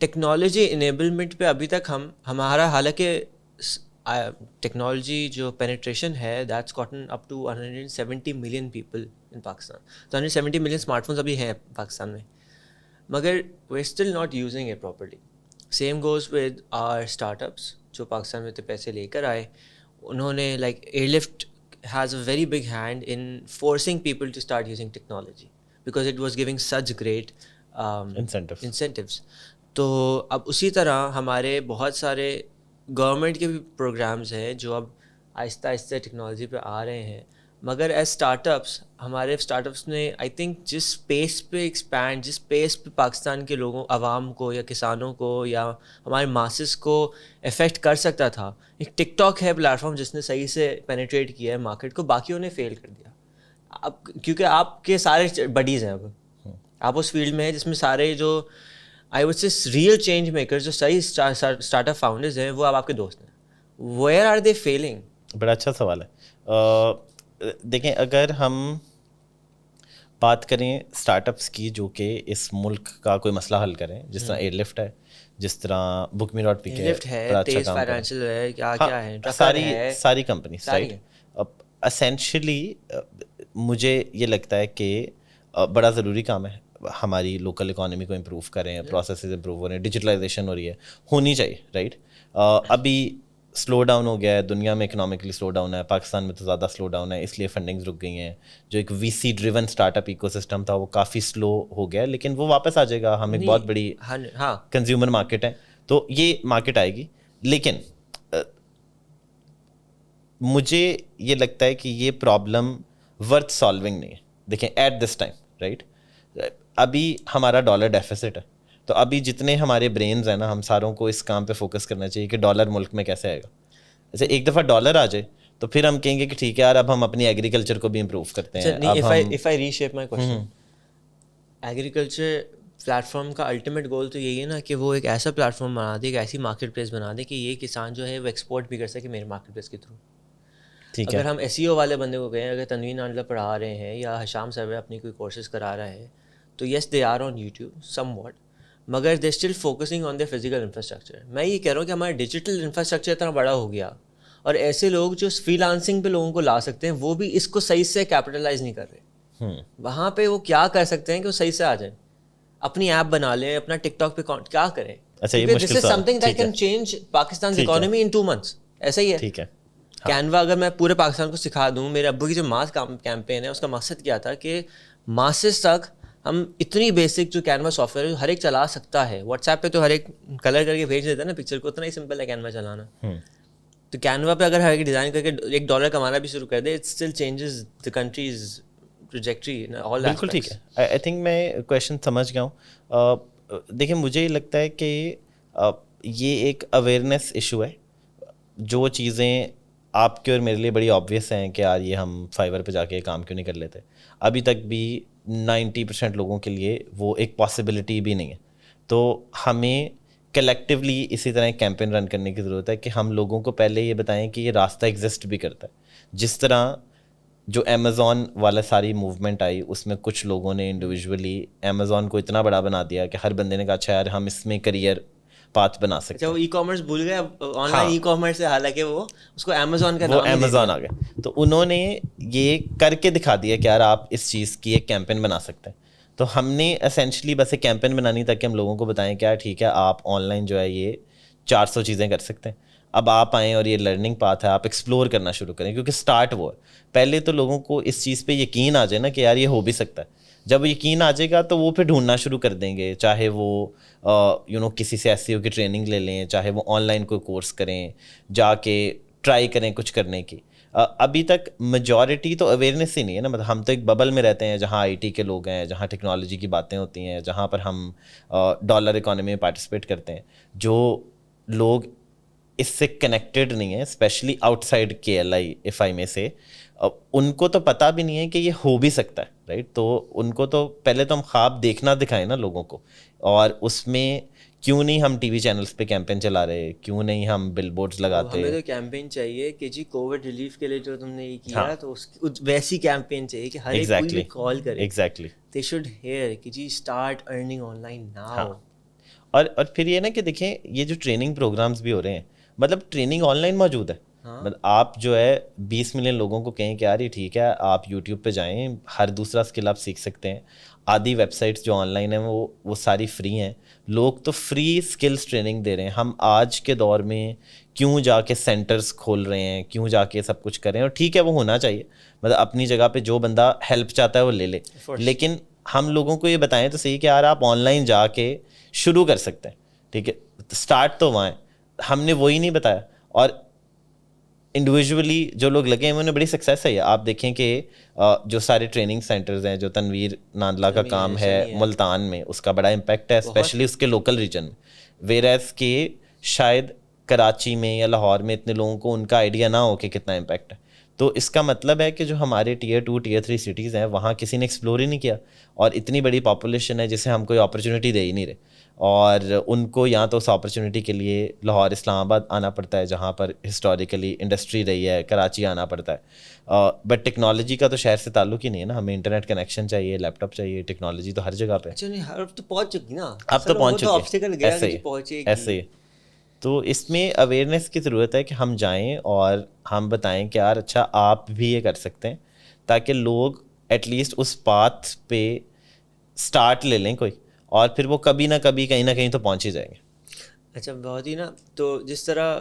ٹیکنالوجی انیبلمنٹ پہ ابھی تک ہمارا, حالانکہ ٹیکنالوجی جو پینیٹریشن ہے that's gotten up to 170 million people in Pakistan. تو 170 ملین اسمارٹ فونس ابھی ہیں پاکستان میں, مگر we still not using it properly. Same goes with our startups جو پاکستان میں پیسے لے کر آئے, انہوں نے like Airlift has a very big hand in forcing people to start using technology because it was giving such great incentives. تو اب اسی طرح ہمارے بہت سارے گورنمنٹ کے بھی پروگرامز ہیں جو اب آہستہ آہستہ ٹیکنالوجی پہ آ رہے ہیں, مگر ایز اسٹارٹ اپس, ہمارے اسٹارٹ اپس نے آئی تھنک جس پیس پہ ایکسپینڈ, جس پیس پہ پاکستان کے لوگوں, عوام کو یا کسانوں کو یا ہمارے ماسز کو افیکٹ کر سکتا تھا. ایک ٹک ٹاک ہے پلیٹفارم جس نے صحیح سے پینیٹریٹ کیا ہے مارکیٹ کو, باقیوں نے فیل کر دیا. اب کیونکہ آپ کے سارے بڈیز ہیں, اب آپ اس فیلڈ میں ہیں جس میں سارے جو I would say real change makers, جو صحیح اسٹارٹ اپ فاؤنڈرز ہیں, وہ اب آپ کے دوست ہیں. where are they failing? بڑا اچھا سوال ہے. دیکھیں اگر ہم بات کریں اسٹارٹ اپس کی جو کہ اس ملک کا کوئی مسئلہ حل کریں, جس طرح ایئر لفٹ ہے, جس طرح بک می ڈاٹ پی کے بڑا اچھا کام کر رہے ہیں, ساری کمپنیز رائٹ. اسینشلی مجھے یہ لگتا ہے کہ بڑا ضروری کام ہے, ہماری لوکل اکانومی کو امپروو کریں, پروسیسز امپروو ہو رہے ہیں, ڈیجیٹلائزیشن ہو رہی ہے, ہونی چاہیے رائٹ. ابھی سلو ڈاؤن ہو گیا ہے, دنیا میں اکنامکلی سلو ڈاؤن ہے, پاکستان میں تو زیادہ سلو ڈاؤن ہے, اس لیے فنڈنگز رک گئی ہیں. جو ایک V C driven startup ecosystem تھا وہ کافی سلو ہو گیا, لیکن وہ واپس آ جائے گا. ہم ایک بہت بڑی کنزیومر مارکیٹ ہے, تو یہ مارکیٹ آئے گی. لیکن مجھے یہ لگتا ہے کہ یہ پرابلم ورتھ سالونگ نہیں ہے. دیکھیں ایٹ دس ٹائم رائٹ, ابھی ہمارا ڈالر ڈیفیسٹ ہے, تو ابھی جتنے ہمارے برینز ہیں نا, ہم ساروں کو اس کام پہ فوکس کرنا چاہیے کہ ڈالر ملک میں کیسے آئے گا. جیسے ایک دفعہ ڈالر آ جائے تو پھر ہم کہیں گے کہ ٹھیک ہے یار اب ہم اپنی ایگریکلچر کو بھی امپروو کرتے ہیں. If I reshape my question, agriculture plate form کا الٹیمیٹ گول تو یہی ہے نا کہ وہ ایک ایسا پلیٹ فارم بنا دے, ایک ایسی مارکیٹ پلیس بنا دے کہ یہ کسان جو ہے وہ ایکسپورٹ بھی کر سکے میرے مارکیٹ پلیس کے تھرو. اگر ہم SEO والے بندے کو کہیں, اگر تنوین نانڈلا پڑھا رہے ہیں یا حشام صاحب اپنی کوئی کورسز کرا رہا ہے, تو yes they are on YouTube somewhat, مگر they still focusing on the physical infrastructure. میں یہ کہہ رہا ہوں کہ ہمارا ڈیجیٹل انفراسٹرکچر اتنا بڑا ہو گیا, اور ایسے لوگ جو فری لانسنگ پہ لوگوں کو لا سکتے ہیں وہ بھی اس کو صحیح سے کیپٹلائز نہیں کر رہے. وہاں پہ وہ کیا کر سکتے ہیں کہ وہ صحیح سے آ جائیں, اپنی ایپ بنا لیں, اپنا ٹک ٹاک پہ کیا کریں. This is something that can change Pakistan economy in 2 months. ایسا ہی ہے. ٹھیک ہے, کینوا اگر میں پورے پاکستان کو سکھا دوں, میرے ابو کی جو ماس کیمپین ہے اس کا مقصد کیا تھا کہ ماسز تک ہم اتنی بیسک جو کینوا سافٹ ویئر ہر ایک چلا سکتا ہے. واٹس ایپ پہ تو ہر ایک کلر کر کے بھیج دیتا ہے نا پکچر کو, اتنا ہی سمپل ہے کینوا چلانا. تو کینوا پہ اگر ہر ایک ڈیزائن کر کے $1 کمانا بھی شروع کر دے, it still changes the country's trajectory. بالکل ٹھیک ہے. آئی تھنک میں کویشچن سمجھ گیا ہوں. دیکھیں مجھے یہ لگتا ہے کہ یہ ایک اویئرنیس ایشو ہے. جو چیزیں آپ کے اور میرے لیے بڑی آبویس ہیں کہ یار یہ ہم فائیور پہ جا کے کام کیوں نہیں کر لیتے, ابھی تک بھی 90% لوگوں کے لیے وہ ایک پاسبلٹی بھی نہیں ہے. تو ہمیں کلیکٹیولی اسی طرح ایک کیمپین رن کرنے کی ضرورت ہے کہ ہم لوگوں کو پہلے یہ بتائیں کہ یہ راستہ ایگزسٹ بھی کرتا ہے. جس طرح جو امیزون والا ساری موومنٹ آئی, اس میں کچھ لوگوں نے انڈیویجولی امیزون کو اتنا بڑا بنا دیا کہ ہر بندے نے کہا اچھا یار ہم اس میں کریئر پاتھ بنا سکتے ہیں. وہ ای کامرس بھول گئے, آن لائن ای کامرس ہے, حالانکہ وہ اس کو امیزون کا وہ امیزون آ گئے. تو انہوں نے یہ کر کے دکھا دیا کہ یار آپ اس چیز کی ایک کیمپین بنا سکتے ہیں. تو ہم نے اسینشلی بس ایک کیمپین بنانی تاکہ ہم لوگوں کو بتائیں کہ یار ٹھیک ہے آپ آن لائن جو ہے یہ 400 چیزیں کر سکتے ہیں. اب آپ آئیں اور یہ لرننگ پاتھ ہے, آپ ایکسپلور کرنا شروع کریں, کیونکہ اسٹارٹ وہ ہے. پہلے تو لوگوں کو اس چیز پہ یقین آ جائے نا کہ یار یہ ہو بھی سکتا ہے. جب یقین آ جائے گا تو وہ پھر ڈھونڈنا شروع کر دیں گے, چاہے وہ کسی سے SEO کی ٹریننگ لے لیں, چاہے وہ آن لائن کوئی کورس کریں, جا کے ٹرائی کریں کچھ کرنے کی. ابھی تک میجورٹی تو اویئرنیس ہی نہیں ہے نا. مطلب ہم تو ایک ببل میں رہتے ہیں جہاں IT کے لوگ ہیں, جہاں ٹیکنالوجی کی باتیں ہوتی ہیں, جہاں پر ہم ڈالر اکانومی میں پارٹیسپیٹ کرتے ہیں. جو لوگ اس سے کنیکٹڈ نہیں ہیں, especially outside KLI if I may say, ان کو تو پتہ بھی نہیں ہے کہ یہ ہو بھی سکتا ہے رائٹ. تو ان کو تو پہلے تو ہم خواب دیکھنا دکھائیں نا لوگوں کو, اور اس میں کیوں نہیں ہم TV چینلز پہ کیمپین چلا رہے, کیوں نہیں ہم بل بورڈز لگاتے. ہمیں تو کیمپین چاہیے کہ جی کووڈ ریلیف کے لیے جو تم نے یہ کیا تو ویسی کیمپین چاہیے کہ ہر ایک کوئی کال کرے. ایگزیکٹلی دے شوڈ ہیئر کہ جی start earning online now. اور پھر یہ نا کہ دیکھیں یہ جو ٹریننگ پروگرامز بھی ہو رہے ہیں, مطلب ٹریننگ آن لائن موجود ہے. مطلب آپ جو ہے 20 ملین لوگوں کو کہیں کہ یار یہ ٹھیک ہے آپ یوٹیوب پہ جائیں, ہر دوسرا اسکل آپ سیکھ سکتے ہیں. آدھی ویب سائٹس جو آن لائن ہیں وہ ساری فری ہیں. لوگ تو فری اسکلس ٹریننگ دے رہے ہیں. ہم آج کے دور میں کیوں جا کے سینٹرز کھول رہے ہیں, کیوں جا کے سب کچھ کر رہے ہیں, اور ٹھیک ہے وہ ہونا چاہیے. مطلب اپنی جگہ پہ جو بندہ ہیلپ چاہتا ہے وہ لے لے, لیکن ہم لوگوں کو یہ بتائیں تو صحیح کہ یار آپ آن لائن جا کے شروع کر سکتے ہیں. ٹھیک ہے, اسٹارٹ تو وہاں ہے. ہم نے وہی نہیں بتایا, اور انڈیویجولی جو لوگ لگے ہیں انہوں نے بڑی سکسیس ہے. آپ دیکھیں کہ جو سارے ٹریننگ سینٹرز ہیں, جو تنویر ناندلا کا کام ہے ملتان میں, اس کا بڑا امپیکٹ ہے اسپیشلی اس کے لوکل ریجن میں. ویئرز کہ شاید کراچی میں یا لاہور میں اتنے لوگوں کو ان کا آئیڈیا نہ ہو کہ کتنا امپیکٹ ہے. تو اس کا مطلب ہے کہ جو ہمارے ٹیئر 2 ٹیئر 3 سٹیز ہیں وہاں کسی نے ایکسپلور ہی نہیں کیا, اور اتنی بڑی پاپولیشن ہے جسے ہم کوئی اپرچونیٹی دے ہی نہیں رہے, اور ان کو یا تو اس اپرچونیٹی کے لیے لاہور اسلام آباد آنا پڑتا ہے جہاں پر ہسٹوریکلی انڈسٹری رہی ہے, کراچی آنا پڑتا ہے, بٹ ٹیکنالوجی کا تو شہر سے تعلق ہی نہیں ہے نا, ہمیں انٹرنیٹ کنیکشن چاہیے, لیپ ٹاپ چاہیے, ٹیکنالوجی تو ہر جگہ پہ. اچھا نہیں, اب تو پہنچ چکی نا, اب تو پہنچ چکی ہے, ایسے ہی. تو اس میں اویئرنیس کی ضرورت ہے کہ ہم جائیں اور ہم بتائیں کہ یار اچھا آپ بھی یہ کر سکتے ہیں, تاکہ لوگ ایٹ لیسٹ اس پاتھ پہ اسٹارٹ لے لیں کوئی, اور پھر وہ کبھی نہ کبھی کہیں نہ کہیں تو پہنچ ہی جائیں گے. اچھا بہت ہی نا, تو جس طرح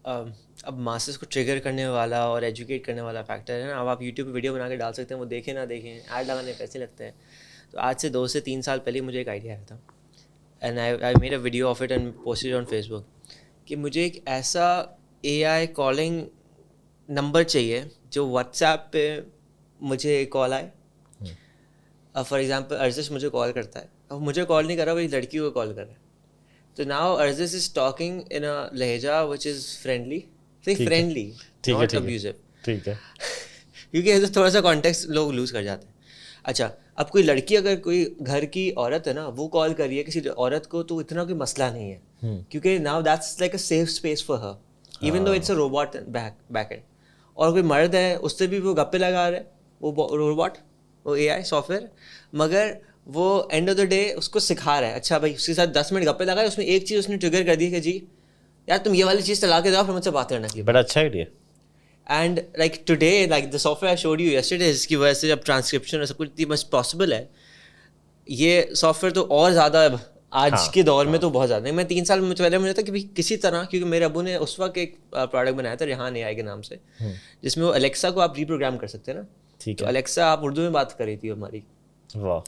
اب ماسز کو ٹریگر کرنے والا اور ایجوکیٹ کرنے والا فیکٹر ہے نا, اب آپ یوٹیوب پہ ویڈیو بنا کے ڈال سکتے ہیں, وہ دیکھیں نہ دیکھیں, ایڈ لگانے پیسے لگتے ہیں. تو آج سے 2 سے 3 سال پہلے مجھے ایک آئیڈیا آیا تھا, and I made a video of it and posted on Facebook, کہ مجھے ایک ایسا اے آئی کالنگ نمبر چاہیے جو واٹس ایپ پہ مجھے کال آئے. فار ایگزامپل ارزش مجھے کال کرتا ہے, اب مجھے کال نہیں کر رہا, وہ لڑکی کو کال کر رہا ہے, تو ناؤ ارزش از ٹاکنگ ان اے لہجہ وچ از فرینڈلی, ناٹ ابیوزو. ٹھیک ہے, کیونکہ تھوڑا سا کانٹیکسٹ لوگ لوز کر جاتے ہیں. اچھا اب کوئی لڑکی اگر کوئی گھر کی عورت ہے نا, وہ کال کر رہی ہے کسی عورت کو, تو اتنا کوئی مسئلہ نہیں ہے, کیونکہ now that's like a safe space for her, even though it's a robot back end. اور کوئی مرد ہے, اس سے بھی وہ گپے لگا رہے, وہ روبوٹ, وہ اے آئی سافٹ ویئر, مگر وہ اینڈ آف دا ڈے اس کو سکھا رہا ہے. اچھا بھائی اس کے ساتھ 10 منٹ گپے لگائے, اس میں ایک چیز اس نے ٹریگر کر دی کہ جی یار تم یہ والی چیز چلا کے دو, پھر مجھ سے بات کرنا چاہیے. بڑا اچھا idea. And like today like the software I showed you yesterday, اس کی وجہ سے جب ٹرانسکرپشن اور سب کچھ اتنی مچ پاسبل ہے, یہ سافٹ ویئر تو اور زیادہ آج کے دور میں تو بہت زیادہ نہیں. میں 3 سال پہلے مجھے تھا کہ کسی طرح, کیونکہ میرے ابو نے اس وقت ایک پروڈکٹ بنایا تھا ریحان اے آئی کے نام سے, جس میں وہ الیکسا کو آپ ری پروگرام کر سکتے ہیں نا. ٹھیک ہے, الیکسا آپ اردو میں بات کر رہی تھی ہماری, واہ.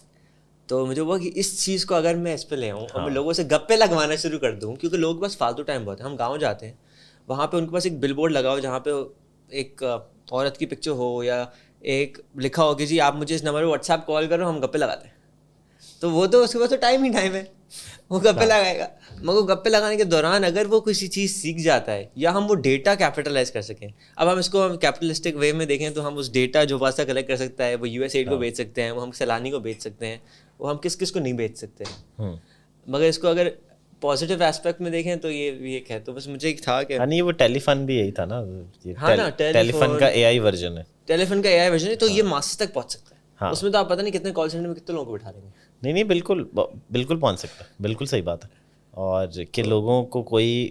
تو مجھے وہ کہ اس چیز کو اگر میں اس پہ لے آؤں اور میں لوگوں سے گپے لگوانا شروع کر دوں, کیونکہ لوگ بس فالتو ٹائم بہت ہے. ہم گاؤں جاتے ہیں, وہاں پہ ان کے پاس ایک بل بورڈ لگا ہو جہاں پہ ایک عورت کی پکچر ہو, یا ایک لکھا ہو کہ جی آپ مجھے اس نمبر پہ واٹس ایپ کال کرو, ہم گپے لگاتے ہیں. تو وہ تو اس کے پاس تو ٹائم ہی ٹائم ہے, وہ گپے لگائے گا. مگر گپے لگانے کے دوران اگر وہ کسی چیز سیکھ جاتا ہے, یا ہم وہ ڈیٹا کیپٹلائز کر سکیں. اب ہم اس کو کیپٹلسٹک وے میں دیکھیں تو ہم اس ڈیٹا جو واسطہ کلیکٹ کر سکتا ہے, وہ یو ایس ایڈ کو بیچ سکتے ہیں, وہ ہم سیلانی کو بیچ سکتے ہیں, وہ ہم کس کو نہیں بیچ سکتے. مگر اس کو اگر پازیٹیو ایسپیکٹ میں دیکھیں تو یہ ایک ہے. تو بس مجھے ایک تھا کہ یہ وہ ٹیلی فن بھی یہی تھا نا, ٹیلی فن کا اے آئی ورژن ہے, ٹیلی فن کا اے آئی ورژن ہے, تو یہ ماسز تک پہنچ سکتا ہے. اس میں تو آپ پتہ نہیں کتنے کال سینٹر میں کتنے لوگوں کو بٹھا دیں گے. نہیں بالکل پہنچ سکتا ہے, بالکل صحیح بات ہے. اور کہ لوگوں کو کوئی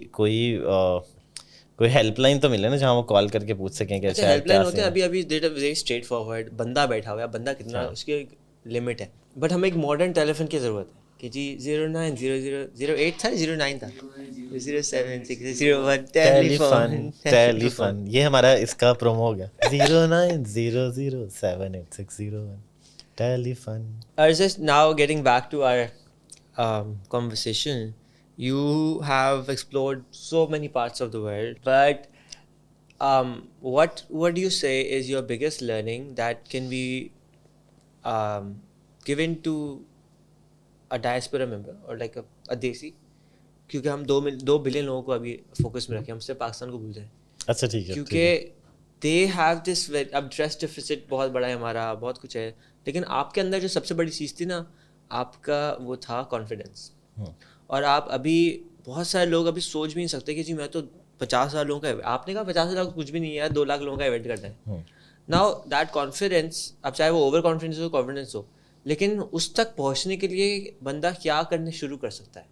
ہیلپ لائن تو ملے نا جہاں وہ کال کر کے پوچھ سکیں کہ اچھا ہیلپ لائن ہوتے ہیں. ابھی ویری اسٹریٹ فارورڈ, بندہ بیٹھا ہوا ہے, بندہ کتنا, اس کی ایک لمٹ ہے. بٹ ہمیں ایک ماڈرن ٹیلی فون کی ضرورت ہے کہ جی 090008 تھا, 09 تھا, 07601 ٹیلی فن. یہ ہمارا اس کا پرومو ہو گیا, 0900786001 ٹیلی فن. Just now getting back to our conversation, you have explored so many parts of the world, but what do you say is your biggest learning that can be given to a diaspora member or like a desi, کیونکہ ہم 2 billion لوگوں کو ابھی focus میں رکھیں, ہم سے پاکستان کو بھول جائیں. اچھا ٹھیک ہے, کیونکہ they have this, اب ڈریس ڈیفیسٹ بہت بڑا ہے ہمارا, بہت کچھ ہے, لیکن آپ کے اندر جو سب سے بڑی چیز تھی نا, آپ کا وہ تھا کانفیڈینس. اور آپ ابھی بہت سارے لوگ ابھی سوچ بھی نہیں سکتے کہ جی میں تو 50,000 لوگوں کا, آپ نے کہا 50,000 کچھ بھی نہیں ہے یار, 2 لاکھ لوگوں کا ایونٹ کرنا ہے. ناؤ دیٹ کانفیڈینس, اب چاہے وہ اوور کانفیڈینس ہو, کانفیڈینس ہو, لیکن اس تک پہنچنے کے لیے بندہ کیا کرنے شروع کر سکتا ہے.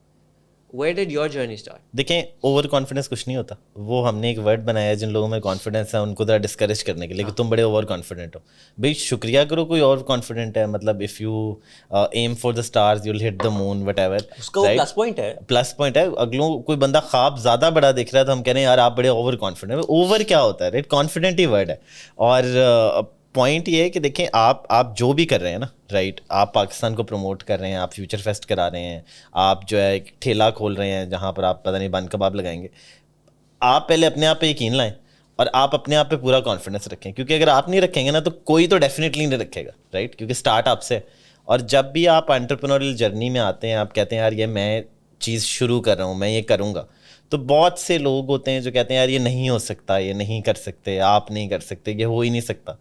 Where did your journey start? دیکھیں اوور کانفیڈنس کچھ نہیں ہوتا, وہ ہم نے ایک ورڈ بنایا ہے جن لوگوں میں کانفیڈنس ہے ان کو ذرا ڈسکریج کرنے کے لیے کہ تم بڑے اوور کانفیڈنٹ ہو. بھائی شکریہ کرو کوئی اور کانفیڈنٹ ہے, مطلب if you aim for the stars you will hit the moon whatever, اس کا وہ پلس پوائنٹ ہے. پلس پوائنٹ ہے. اگلوں کوئی بندہ خواب زیادہ بڑا دیکھ رہا ہے تو ہم کہہ رہے ہیں یار آپ بڑے اوور کانفیڈنٹ. اوور کیا ہوتا ہے رائٹ, کانفیڈنٹ ہی ورڈ ہے. اور پوائنٹ یہ ہے کہ دیکھیں آپ جو بھی کر رہے ہیں نا رائٹ, آپ پاکستان کو پروموٹ کر رہے ہیں, آپ فیوچر فیسٹ کرا رہے ہیں, آپ جو ہے ایک ٹھیلا کھول رہے ہیں جہاں پر آپ پتہ نہیں بن کباب لگائیں گے, آپ پہلے اپنے آپ پہ یقین لائیں اور آپ اپنے آپ پہ پورا کانفیڈنس رکھیں, کیونکہ اگر آپ نہیں رکھیں گے نا تو کوئی تو ڈیفینیٹلی نہیں رکھے گا رائٹ, کیونکہ اسٹارٹ آپ سے. اور جب بھی آپ انٹرپرینوریل جرنی میں آتے ہیں, آپ کہتے ہیں یار یہ میں چیز شروع کر رہا ہوں, میں یہ کروں گا, تو بہت سے لوگ ہوتے ہیں جو کہتے ہیں یار یہ نہیں ہو سکتا, یہ نہیں کر سکتے, آپ نہیں کر سکتے, یہ ہو ہی نہیں سکتا.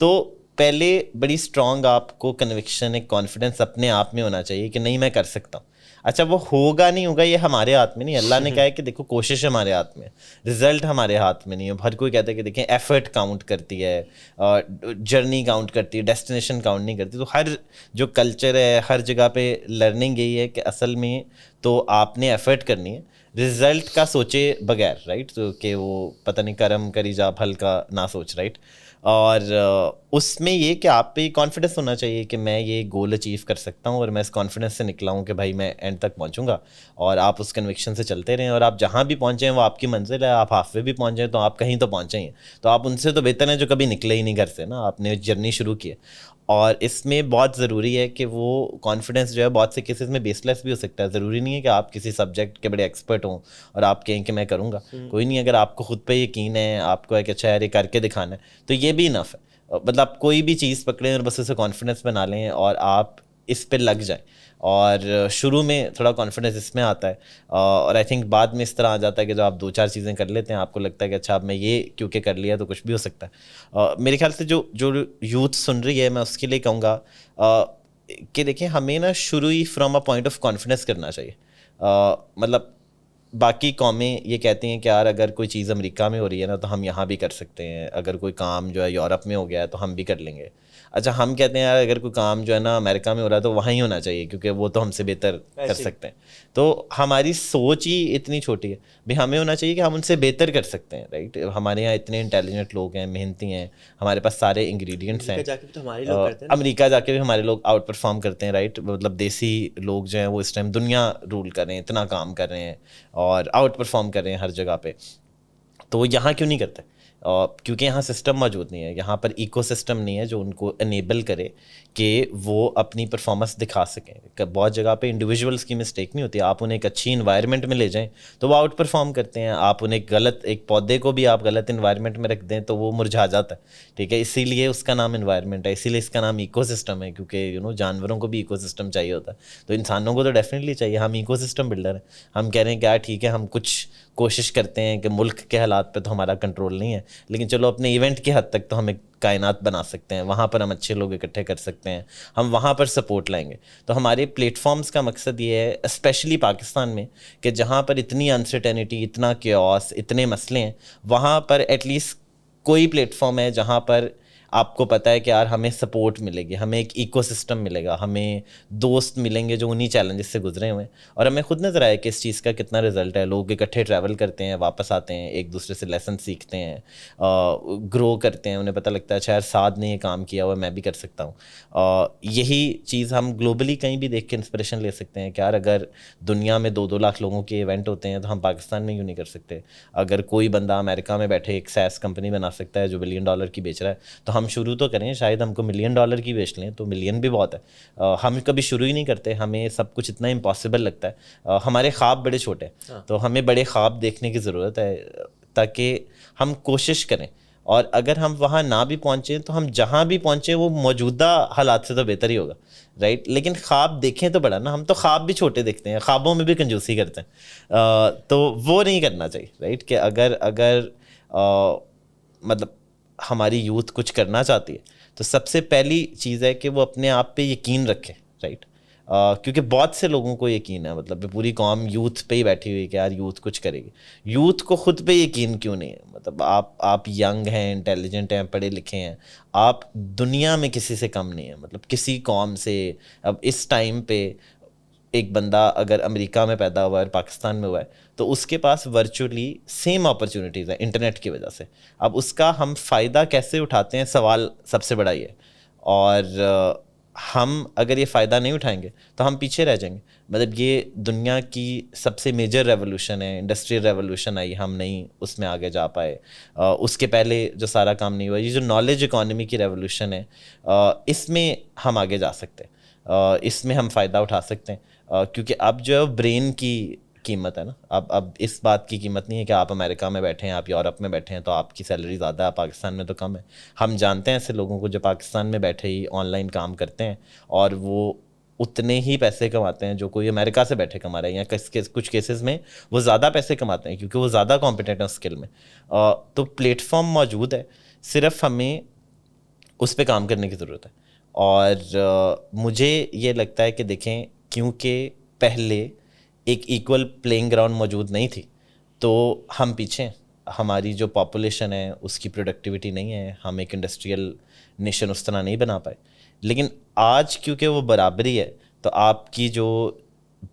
تو پہلے بڑی اسٹرانگ آپ کو کنوکشن, ایک کانفیڈنس اپنے آپ میں ہونا چاہیے کہ نہیں میں کر سکتا ہوں. اچھا وہ ہوگا نہیں ہوگا یہ ہمارے ہاتھ میں نہیں. اللہ نے کہا ہے کہ دیکھو کوشش ہمارے ہاتھ میں, رزلٹ ہمارے ہاتھ میں نہیں ہے. ہر کوئی کہتا ہے کہ دیکھیں ایفرٹ کاؤنٹ کرتی ہے, جرنی کاؤنٹ کرتی ہے, ڈیسٹینیشن کاؤنٹ نہیں کرتی. تو ہر جو کلچر ہے, ہر جگہ پہ لرننگ یہی ہے کہ اصل میں تو آپ نے ایفرٹ کرنی ہے, رزلٹ کا سوچے بغیر, رائٹ. تو کہ وہ پتہ نہیں کرم کری جا پھل کا نہ سوچ, رائٹ. اور اس میں یہ کہ آپ پہ کانفیڈنس ہونا چاہیے کہ میں یہ گول اچیو کر سکتا ہوں, اور میں اس کانفیڈنس سے نکلا ہوں کہ بھائی میں اینڈ تک پہنچوں گا. اور آپ اس کنوکشن سے چلتے رہیں, اور آپ جہاں بھی پہنچے ہیں وہ آپ کی منزل ہے. آپ ہاف وے بھی پہنچ جائیں تو آپ کہیں تو پہنچے ہی ہیں. تو آپ ان سے تو بہتر ہیں جو کبھی نکلے ہی نہیں گھر سے نا, آپ نے جرنی شروع کی ہے. اور اس میں بہت ضروری ہے کہ وہ کانفیڈنس جو ہے بہت سے کیسز میں بیس لیس بھی ہو سکتا ہے. ضروری نہیں ہے کہ آپ کسی سبجیکٹ کے بڑے ایکسپرٹ ہوں اور آپ کہیں کہ میں کروں گا. کوئی نہیں, اگر آپ کو خود پہ یقین ہے, آپ کو ایک اچھا یار یہ کر کے دکھانا ہے, تو یہ بھی انف ہے. مطلب کوئی بھی چیز پکڑیں اور بس اسے کانفیڈنس بنا لیں اور آپ اس پہ لگ جائیں. اور شروع میں تھوڑا کانفیڈنس اس میں آتا ہے, اور آئی تھنک بعد میں اس طرح آ جاتا ہے کہ جو آپ 2-4 چیزیں کر لیتے ہیں آپ کو لگتا ہے کہ اچھا اب میں یہ کیونکہ کر لیا تو کچھ بھی ہو سکتا ہے. میرے خیال سے جو یوتھ سن رہی ہے میں اس کے لیے کہوں گا کہ دیکھیں ہمیں نا شروع ہی from a point of confidence کرنا چاہیے. مطلب باقی قومیں یہ کہتی ہیں کہ یار اگر کوئی چیز امریکہ میں ہو رہی ہے نا تو ہم یہاں بھی کر سکتے ہیں, اگر کوئی کام جو ہے یورپ میں ہو گیا ہے تو ہم بھی کر لیں گے. اچھا ہم کہتے ہیں یار اگر کوئی کام جو ہے نا امریکہ میں ہو رہا ہے تو وہاں ہی ہونا چاہیے کیونکہ وہ تو ہم سے بہتر کر سکتے ہیں. تو ہماری سوچ ہی اتنی چھوٹی ہے. بھی ہمیں ہونا چاہیے کہ ہم ان سے بہتر کر سکتے ہیں, رائٹ. ہمارے یہاں اتنے انٹیلیجنٹ لوگ ہیں, محنتی ہیں, ہمارے پاس سارے انگریڈینٹس ہیں. امریکہ جا کے بھی ہمارے لوگ آؤٹ پرفارم کرتے ہیں, رائٹ. مطلب دیسی لوگ جو ہیں وہ اس ٹائم دنیا رول کر رہے ہیں, اتنا کام کر رہے ہیں اور آؤٹ پرفارم کر رہے ہیں ہر جگہ پہ. تو وہ یہاں کیوں نہیں کرتے؟ کیونکہ یہاں سسٹم موجود نہیں ہے, یہاں پر ایکو سسٹم نہیں ہے جو ان کو انیبل کرے کہ وہ اپنی پرفارمنس دکھا سکیں. بہت جگہ پہ انڈیویجولس کی مسٹیک نہیں ہوتی, آپ انہیں ایک اچھی انوائرمنٹ میں لے جائیں تو وہ آؤٹ پرفارم کرتے ہیں. آپ انہیں غلط, ایک پودے کو بھی آپ غلط انوائرمنٹ میں رکھ دیں تو وہ مرجھا جاتا ہے, ٹھیک ہے. اسی لیے اس کا نام انوائرمنٹ ہے, اسی لیے اس کا نام ایکو سسٹم ہے, کیونکہ جانوروں کو بھی ایکو سسٹم چاہیے ہوتا ہے. تو انسانوں کو تو ڈیفینیٹلی چاہیے. ہم ایکو سسٹم بلڈر ہیں. ہم کہہ رہے ہیں کہ یار ٹھیک ہے ہم کچھ کوشش کرتے ہیں کہ ملک کے حالات پہ تو ہمارا کنٹرول نہیں ہے, لیکن چلو اپنے ایونٹ کی حد تک تو ہم ایک کائنات بنا سکتے ہیں, وہاں پر ہم اچھے لوگ اکٹھے کر سکتے ہیں, ہم وہاں پر سپورٹ لائیں گے. تو ہمارے پلیٹ فارمز کا مقصد یہ ہے اسپیشلی پاکستان میں کہ جہاں پر اتنی انسرٹینٹی, اتنا کیوس, اتنے مسئلے ہیں, وہاں پر ایٹ لیسٹ کوئی پلیٹ فارم ہے جہاں پر آپ کو پتہ ہے کہ یار ہمیں سپورٹ ملے گی, ہمیں ایک ایکو سسٹم ملے گا, ہمیں دوست ملیں گے جو انہی چیلنجز سے گزرے ہوئے ہیں. اور ہمیں خود نظر آئے کہ اس چیز کا کتنا رزلٹ ہے. لوگ اکٹھے ٹریول کرتے ہیں, واپس آتے ہیں, ایک دوسرے سے لیسن سیکھتے ہیں, گرو کرتے ہیں, انہیں پتہ لگتا ہے اچھا یار سعد نے یہ کام کیا ہوا میں بھی کر سکتا ہوں. یہی چیز ہم گلوبلی کہیں بھی دیکھ کے انسپریشن لے سکتے ہیں کہ یار اگر دنیا میں 2-2 لاکھ لوگوں کے ایونٹ ہوتے ہیں تو ہم پاکستان میں کیوں نہیں کر سکتے. اگر کوئی بندہ امریکہ میں بیٹھے ایک سیس کمپنی بنا سکتا ہے جو $1 بلین کی بیچ رہا ہے, تو ہم شروع تو کریں, شاید ہم کو $1 ملین کی بیچ لیں تو $1 ملین بھی بہت ہے. ہم کبھی شروع ہی نہیں کرتے, ہمیں سب کچھ اتنا امپاسبل لگتا ہے. ہمارے خواب بڑے چھوٹے ہیں, تو ہمیں بڑے خواب دیکھنے کی ضرورت ہے تاکہ ہم کوشش کریں. اور اگر ہم وہاں نہ بھی پہنچیں تو ہم جہاں بھی پہنچیں وہ موجودہ حالات سے تو بہتر ہی ہوگا, رائٹ. لیکن خواب دیکھیں تو بڑا نا, ہم تو خواب بھی چھوٹے دیکھتے ہیں, خوابوں میں بھی کنجوسی کرتے ہیں, تو وہ نہیں کرنا چاہیے, رائٹ. کہ اگر مطلب ہماری یوتھ کچھ کرنا چاہتی ہے تو سب سے پہلی چیز ہے کہ وہ اپنے آپ پہ یقین رکھے, رائٹ. کیونکہ بہت سے لوگوں کو یقین ہے, مطلب پوری قوم یوتھ پہ ہی بیٹھی ہوئی کہ یار یوتھ کچھ کرے گی. یوتھ کو خود پہ یقین کیوں نہیں ہے؟ مطلب آپ ینگ ہیں, انٹیلیجنٹ ہیں, پڑھے لکھے ہیں, آپ دنیا میں کسی سے کم نہیں ہیں, مطلب کسی قوم سے. اب اس ٹائم پہ ایک بندہ اگر امریکہ میں پیدا ہوا ہے اور پاکستان میں ہوا ہے تو اس کے پاس ورچولی سیم اپرچونیٹیز ہیں انٹرنیٹ کی وجہ سے. اب اس کا ہم فائدہ کیسے اٹھاتے ہیں, سوال سب سے بڑا یہ ہے. اور ہم اگر یہ فائدہ نہیں اٹھائیں گے تو ہم پیچھے رہ جائیں گے. مطلب یہ دنیا کی سب سے میجر ریولوشن ہے, انڈسٹریل ریولوشن آئی, ہم نہیں اس میں آگے جا پائے. اس کے پہلے جو سارا کام نہیں ہوا, یہ جو نالج اکانومی کی ریولوشن ہے, اس میں ہم آگے جا سکتے ہیں, اس میں ہم فائدہ اٹھا سکتے ہیں. کیونکہ اب جو ہے برین کی قیمت ہے نا, اب اس بات کی قیمت نہیں ہے کہ آپ امریکہ میں بیٹھے ہیں, آپ یورپ میں بیٹھے ہیں تو آپ کی سیلری زیادہ ہے, پاکستان میں تو کم ہے. ہم جانتے ہیں ایسے لوگوں کو جو پاکستان میں بیٹھے ہی آن لائن کام کرتے ہیں اور وہ اتنے ہی پیسے کماتے ہیں جو کوئی امریکہ سے بیٹھے کما رہے ہیں, یا کچھ کیسز میں وہ زیادہ پیسے کماتے ہیں کیونکہ وہ زیادہ کمپیٹنٹ ہیں اسکل میں. تو پلیٹ فارم موجود ہے, صرف ہمیں اس پہ کام کرنے کی ضرورت ہے. اور مجھے یہ لگتا ہے کہ دیکھیں, کیونکہ پہلے ایک ایکول پلینگ گراؤنڈ موجود نہیں تھی تو ہم پیچھے ہیں. ہماری جو پاپولیشن ہے اس کی پروڈکٹیوٹی نہیں ہے, ہم ایک انڈسٹریل نیشن اس طرح نہیں بنا پائے. لیکن آج کیونکہ وہ برابری ہے تو آپ کی جو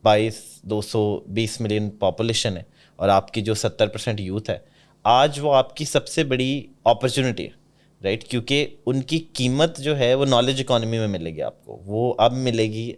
220 ملین پاپولیشن ہے اور آپ کی جو 70% یوتھ ہے, آج وہ آپ کی سب سے بڑی اپرچونٹی ہے, رائٹ. کیونکہ ان کی قیمت جو ہے وہ نالج اکانومی میں ملے گی آپ کو. وہ اب ملے گی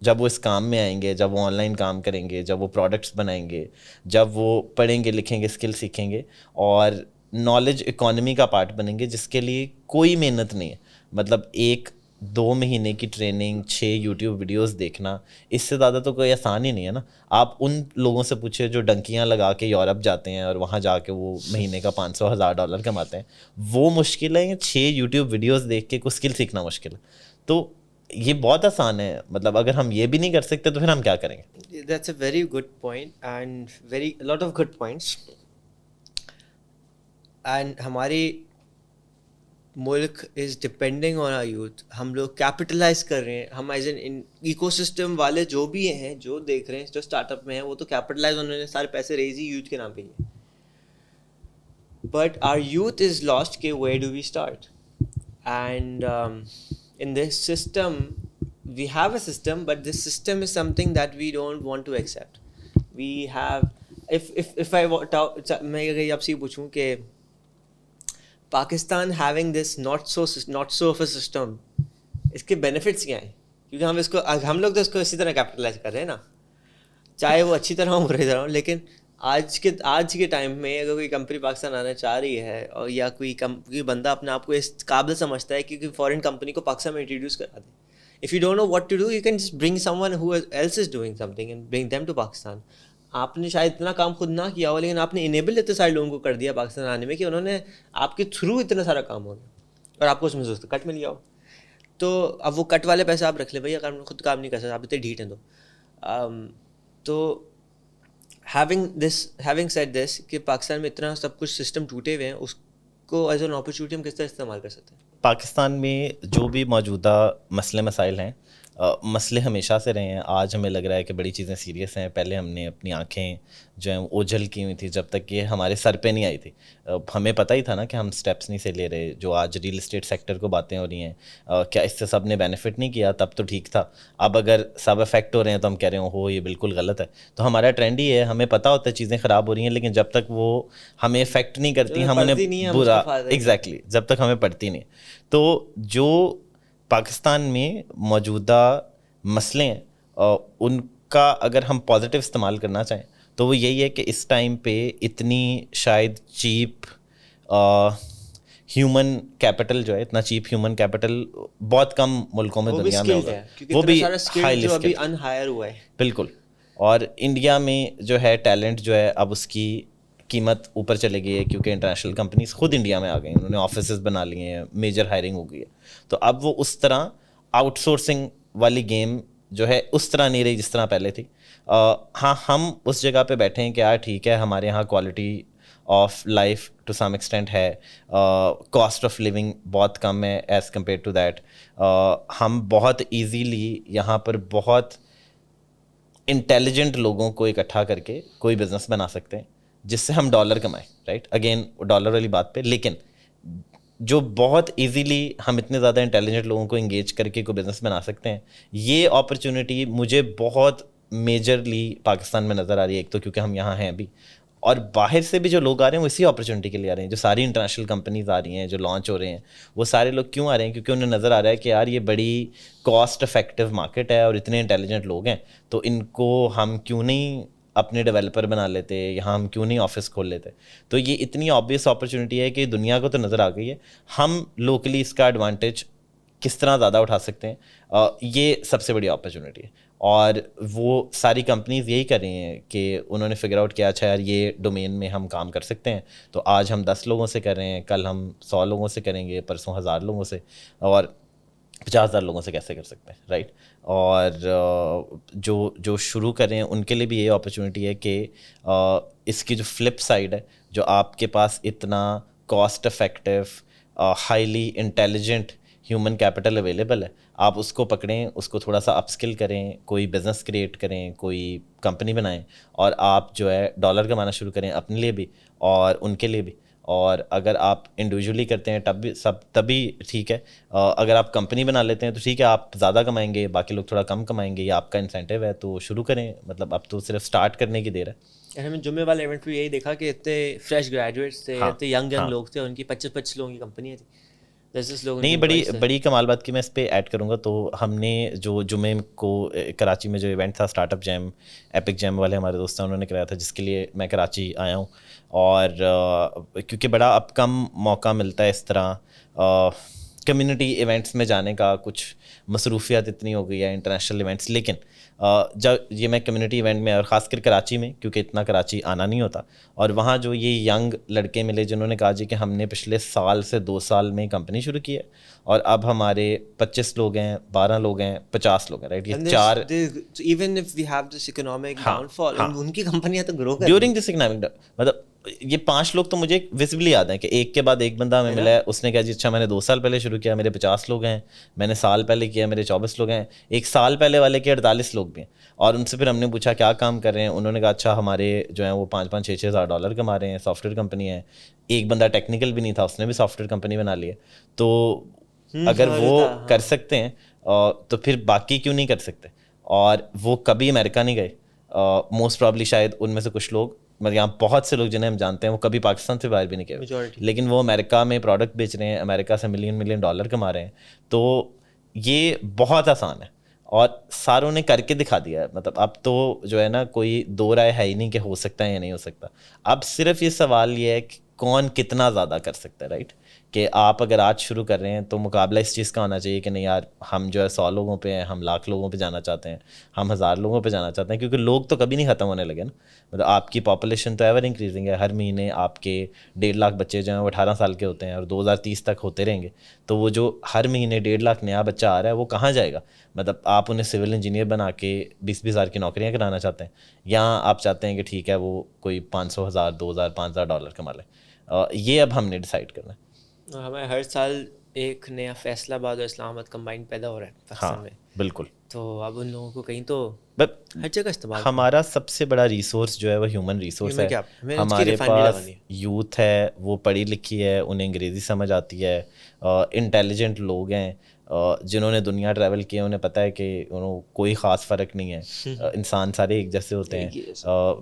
جب وہ اس کام میں آئیں گے, جب وہ آن لائن کام کریں گے, جب وہ پروڈکٹس بنائیں گے, جب وہ پڑھیں گے لکھیں گے, اسکل سیکھیں گے اور نالج اکانومی کا پارٹ بنیں گے, جس کے لیے کوئی محنت نہیں ہے. مطلب 1-2 مہینے کی ٹریننگ, 6 یوٹیوب ویڈیوز دیکھنا, اس سے زیادہ تو کوئی آسان ہی نہیں ہے نا. آپ ان لوگوں سے پوچھے جو ڈنکیاں لگا کے یورپ جاتے ہیں اور وہاں جا کے وہ مہینے کا $500,000 کماتے ہیں, وہ مشکل ہے. 6 یوٹیوب ویڈیوز دیکھ کے کوئی اسکل سیکھنا مشکل ہے. تو یہ بہت آسان ہے. مطلب اگر ہم یہ بھی نہیں کر سکتے تو پھر ہم کیا کریں گے؟ That's a very good point and a lot of good points. And ہماری ملک از ڈپینڈنگ آن آر یوتھ. ہم لوگ کیپٹلائز کر رہے ہیں. ہم ایز این ایکو سسٹم والے جو بھی ہیں, جو دیکھ رہے ہیں, جو اسٹارٹ اپ میں ہیں, وہ تو کیپٹلائز, انہوں نے سارے پیسے ریز ہی یوتھ کے نام پہ ہی. But our youth is lost کہ where do we start. And in this system we have a system, but this system is something that we don't want to accept. We have if I میں اگر آپ سے پوچھوں کہ Pakistan having this not so of a system, اس کے benefits کیا ہیں؟ کیونکہ ہم لوگ تو اس کو اسی طرح کیپٹلائز کر رہے ہیں نا, چاہے وہ اچھی طرح ہو برے طرح ہو. لیکن آج کے ٹائم میں اگر کوئی کمپنی پاکستان آنا چاہ رہی ہے, اور یا کوئی بندہ اپنے آپ کو اس قابل سمجھتا ہے کہ فورن کمپنی کو پاکستان میں انٹروڈیوس کرا دے, if you don't know what to do, you can just bring someone who else is doing something and bring them to Pakistan. آپ نے شاید اتنا کام خود نہ کیا ہو, لیکن آپ نے انیبل اتنے سارے لوگوں کو کر دیا پاکستان آنے میں کہ انہوں نے آپ کے تھرو اتنا سارا کام ہو گیا اور آپ کو اس میں کٹ مل گیا ہو. تو اب وہ کٹ والے پیسے آپ رکھ لیں بھائی, اگر خود کام نہیں کر سکتے, آپ اتنے ڈھیٹ ہیں تو having said this کہ پاکستان میں اتنا سب کچھ سسٹم ٹوٹے ہوئے ہیں, اس کو ایز این اپرچونیٹی ہم کس طرح استعمال کر سکتے ہیں؟ پاکستان میں جو بھی موجودہ مسئلے مسائل ہیں, مسئلے ہمیشہ سے رہے ہیں. آج ہمیں لگ رہا ہے کہ بڑی چیزیں سیریس ہیں. پہلے ہم نے اپنی آنکھیں جو ہیں اوجھل کی ہوئی تھی جب تک یہ ہمارے سر پہ نہیں آئی تھی. ہمیں پتہ ہی تھا نا کہ ہم سٹیپس نہیں سے لے رہے. جو آج ریل اسٹیٹ سیکٹر کو باتیں ہو رہی ہیں, کیا اس سے سب نے بینیفٹ نہیں کیا؟ تب تو ٹھیک تھا. اب اگر سب افیکٹ ہو رہے ہیں تو ہم کہہ رہے ہیں ہو یہ بالکل غلط ہے. تو ہمارا ٹرینڈ ہی ہے, ہمیں پتہ ہوتا ہے چیزیں خراب ہو رہی ہیں, لیکن جب تک وہ ہمیں افیکٹ نہیں کرتی, ہم انہیں برا, ایگزیکٹلی, جب تک ہمیں پڑتی نہیں. تو جو پاکستان میں موجودہ مسئلے ہیں, ان کا اگر ہم پازیٹیو استعمال کرنا چاہیں تو وہ یہی ہے کہ اس ٹائم پہ اتنی شاید چیپ ہیومن کیپٹل جو ہے, اتنا چیپ ہیومن کیپٹل بہت کم ملکوں میں دنیا میں ہوگا, وہ بھی ہائیلی اسکلڈ. بالکل. اور انڈیا میں جو ہے ٹیلنٹ جو ہے اب اس کی قیمت اوپر چلے گئی ہے, کیونکہ انٹرنیشنل کمپنیز خود انڈیا میں آ گئی ہیں, انہوں نے آفیسز بنا لیے ہیں, میجر ہائرنگ ہو گئی ہے. تو اب وہ اس طرح آؤٹ سورسنگ والی گیم جو ہے اس طرح نہیں رہی جس طرح پہلے تھی. ہاں, ہم اس جگہ پہ بیٹھے ہیں کہ یار ٹھیک ہے, ہمارے یہاں quality of life to some extent ہے, کاسٹ آف لیونگ بہت کم ہے ایز کمپیئر ٹو دیٹ. ہم بہت ایزیلی یہاں پر بہت انٹیلیجنٹ لوگوں کو اکٹھا کر کے کوئی بزنس بنا سکتے ہیں جس سے ہم ڈالر کمائیں, رائٹ. اگین ڈالر والی بات پہ, لیکن جو بہت ایزیلی ہم اتنے زیادہ انٹیلیجنٹ لوگوں کو انگیج کر کے کوئی بزنس بنا سکتے ہیں, یہ اپرچونیٹی مجھے بہت میجرلی پاکستان میں نظر آ رہی ہے. ایک تو کیونکہ ہم یہاں ہیں ابھی, اور باہر سے بھی جو لوگ آ رہے ہیں وہ اسی اپرچونیٹی کے لیے آ رہے ہیں. جو ساری انٹرنیشنل کمپنیز آ رہی ہیں, جو لانچ ہو رہے ہیں, وہ سارے لوگ کیوں آ رہے ہیں؟ کیونکہ انہیں نظر آ رہا ہے کہ یار یہ بڑی کاسٹ افیکٹو مارکیٹ ہے اور اتنے انٹیلیجنٹ لوگ ہیں, تو ان کو ہم کیوں نہیں اپنے ڈیولپر بنا لیتے, یہاں ہم کیوں نہیں آفس کھول لیتے. تو یہ اتنی آبویس اپرچونیٹی ہے کہ دنیا کو تو نظر آ گئی ہے, ہم لوکلی اس کا ایڈوانٹیج کس طرح زیادہ اٹھا سکتے ہیں, یہ سب سے بڑی اپرچونیٹی ہے. اور وہ ساری کمپنیز یہی کر رہی ہیں کہ انہوں نے فگر آؤٹ کیا اچھا یار یہ ڈومین میں ہم کام کر سکتے ہیں, تو آج ہم 10 لوگوں سے کر رہے ہیں, کل ہم 100 لوگوں سے کریں گے, پرسوں 1000 لوگوں سے. اور 50,000 لوگوں سے کیسے کر سکتے ہیں, رائٹ. اور جو شروع کر رہے ہیں ان کے لیے بھی یہ اپرچونیٹی ہے کہ اس کی جو فلپ سائڈ ہے, جو آپ کے پاس اتنا cost effective highly intelligent human capital available ہے, آپ اس کو پکڑیں, اس کو تھوڑا سا اپ اسکل کریں, کوئی بزنس کریٹ کریں, کوئی کمپنی بنائیں, اور آپ جو ہے ڈالر کمانا شروع کریں اپنے لیے بھی اور ان کے لیے بھی. اور اگر آپ انڈیویجولی کرتے ہیں تبھی ٹھیک ہے, اگر آپ کمپنی بنا لیتے ہیں تو ٹھیک ہے, آپ زیادہ کمائیں گے, باقی لوگ تھوڑا کم کمائیں گے, یہ آپ کا انسینٹیو ہے, تو شروع کریں. مطلب اب تو صرف اسٹارٹ کرنے کی دیر ہے. ہمیں جمعے والے ایونٹ پہ یہی دیکھا کہ اتنے فریش گریجویٹس تھے, اتنے ینگ لوگ تھے, ان کی 25 لوگوں کی کمپنیاں تھیں. نہیں, بڑی کمال بات کی میں اس پہ ایڈ کروں گا. تو ہم نے جو جمعے کو کراچی میں جو ایونٹ تھا اسٹارٹ اپ جیم, ایپک جیم والے ہمارے دوست ہیں, انہوں نے کرایا تھا, جس کے لیے میں کراچی آیا ہوں. اور کیونکہ بڑا اب کم موقع ملتا ہے اس طرح کمیونٹی ایونٹس میں جانے کا, کچھ مصروفیات اتنی ہو گئی ہے انٹرنیشنل ایونٹس. لیکن جب یہ میں کمیونٹی ایونٹ میں, اور خاص کر کراچی میں, کیونکہ اتنا کراچی آنا نہیں ہوتا, اور وہاں جو یہ ینگ لڑکے ملے جنہوں نے کہا جی کہ ہم نے پچھلے سال سے 2 سال میں کمپنی شروع کی ہے, اور اب ہمارے 25 لوگ ہیں, 12 لوگ ہیں, 50 لوگ ہیں, رائٹ. یہ 4 even if we have this economic downfall, ان کی کمپنیاں تو گرو کر ڈیورنگ دس اکنامک, مطلب یہ 5 لوگ تو مجھے وزبلی یاد ہیں کہ ایک کے بعد ایک بندہ ہمیں ملا ہے, اس نے کہا جی اچھا میں نے 2 سال پہلے شروع کیا, میرے 50 لوگ ہیں, میں نے سال پہلے کیا, میرے 24 لوگ ہیں, 1 سال پہلے والے کے 48 لوگ بھی ہیں. اور ان سے پھر ہم نے پوچھا کیا کام کر رہے ہیں, انہوں نے کہا اچھا ہمارے جو ہیں وہ 5-5 6-6 ہزار ڈالر کما رہے ہیں, سافٹ ویئر کمپنی ہے. ایک بندہ ٹیکنیکل بھی نہیں تھا, اس نے بھی سافٹ ویئر کمپنی بنا لی ہے. تو اگر وہ کر سکتے ہیں تو پھر باقی کیوں نہیں کر سکتے. اور وہ کبھی امریکہ نہیں گئے, موسٹ پرابلی شاید ان میں سے کچھ لوگ, مطلب یہاں بہت سے لوگ جنہیں ہم جانتے ہیں وہ کبھی پاکستان سے باہر بھی نہیں گئے, لیکن وہ امریکہ میں پروڈکٹ بیچ رہے ہیں, امریکہ سے ملین ڈالر کما رہے ہیں. تو یہ بہت آسان ہے اور ساروں نے کر کے دکھا دیا ہے. مطلب اب تو جو ہے نا کوئی 2 رائے ہے ہی نہیں کہ ہو سکتا ہے یا نہیں ہو سکتا. اب صرف یہ سوال یہ ہے کہ کون کتنا زیادہ کر سکتا ہے, رائٹ. کہ آپ اگر آج شروع کر رہے ہیں تو مقابلہ اس چیز کا ہونا چاہیے کہ نہیں یار ہم جو ہے 100 لوگوں پہ ہیں, ہم 1,00,000 لوگوں پہ جانا چاہتے ہیں, ہم 1,000 لوگوں پہ جانا چاہتے ہیں, کیونکہ لوگ تو کبھی نہیں ختم ہونے لگے نا. مطلب آپ کی پاپولیشن تو ایور انکریزنگ ہے, ہر مہینے آپ کے 1.5 لاکھ بچے جو ہیں وہ 18 سال کے ہوتے ہیں اور 2030 تک ہوتے رہیں گے. تو وہ جو ہر مہینے 1.5 لاکھ نیا بچہ آ رہا ہے وہ کہاں جائے گا. مطلب آپ انہیں سول انجینئر بنا کے 20 ہزار کی نوکریاں کرانا چاہتے ہیں, یا آپ چاہتے ہیں کہ ٹھیک ہے وہ کوئی 500,000 2,000 5,000 ڈالر کما لے. یہ اب ہم نے ڈیسائیڈ کرنا ہے. ہمیں ہر سال ایک نیا فیصلہ آباد اور اسلام آباد کمبائنڈ پیدا ہو رہا ہے پاکستان میں. بالکل. تو اب ان لوگوں کو کہیں تو ہر جگہ استعمال. ہمارا سب سے بڑا ریسورس جو ہے وہ ہیومن ریسورس ہے. ہمارے پاس یوتھ ہے, وہ پڑھی لکھی ہے, انہیں انگریزی سمجھ آتی ہے, انٹیلیجنٹ لوگ ہیں جنہوں نے دنیا ٹریول کیا, انہیں پتہ ہے کہ کوئی خاص فرق نہیں ہے, انسان سارے ایک جیسے ہوتے ہیں.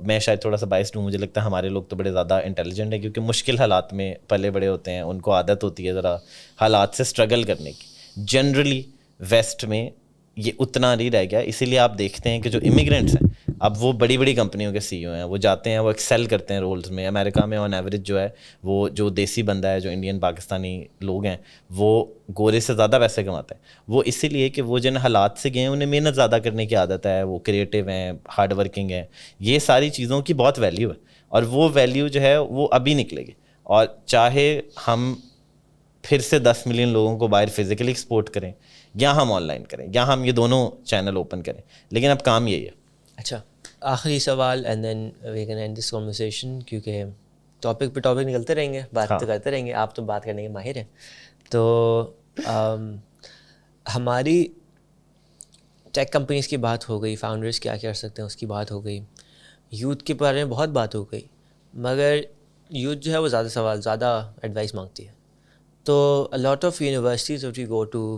میں شاید تھوڑا سا بائسڈ ہوں, مجھے لگتا ہے ہمارے لوگ تو بڑے زیادہ انٹیلیجنٹ ہیں, کیونکہ مشکل حالات میں پلے بڑے ہوتے ہیں, ان کو عادت ہوتی ہے ذرا حالات سے اسٹرگل کرنے کی. جنرلی ویسٹ میں یہ اتنا نہیں رہ گیا, اسی لیے آپ دیکھتے ہیں کہ جو امیگرینٹس ہیں اب وہ بڑی بڑی کمپنیوں کے سی او ہیں, وہ جاتے ہیں, وہ ایکسیل کرتے ہیں رولز میں. امریکہ میں آن ایوریج جو ہے وہ جو دیسی بندہ ہے, جو انڈین پاکستانی لوگ ہیں, وہ گورے سے زیادہ پیسے کماتے ہیں. وہ اسی لیے کہ وہ جن حالات سے گئے ہیں انہیں محنت زیادہ کرنے کی عادت ہے, وہ کریٹیو ہیں, ہارڈ ورکنگ ہیں. یہ ساری چیزوں کی بہت ویلیو ہے, اور وہ ویلیو جو ہے وہ ابھی نکلے گی. اور چاہے ہم پھر سے 10 ملین لوگوں کو باہر فزیکلی ایکسپورٹ کریں, یا ہم آن لائن کریں, یا ہم یہ دونوں چینل اوپن کریں, لیکن اب کام یہی ہے. اچھا, آخری سوال and then we can end this conversation, کیونکہ ٹاپک پہ ٹاپک نکلتے رہیں گے, بات تو کرتے رہیں گے, آپ تو بات کرنے کے ماہر ہیں. تو ہماری ٹیک کمپنیز کی بات ہو گئی, فاؤنڈرز کیا کر سکتے ہیں اس کی بات ہو گئی, یوتھ کے بارے میں بہت بات ہو گئی, مگر یوتھ جو ہے وہ زیادہ ایڈوائس مانگتی ہے. تو lot of universities we go to,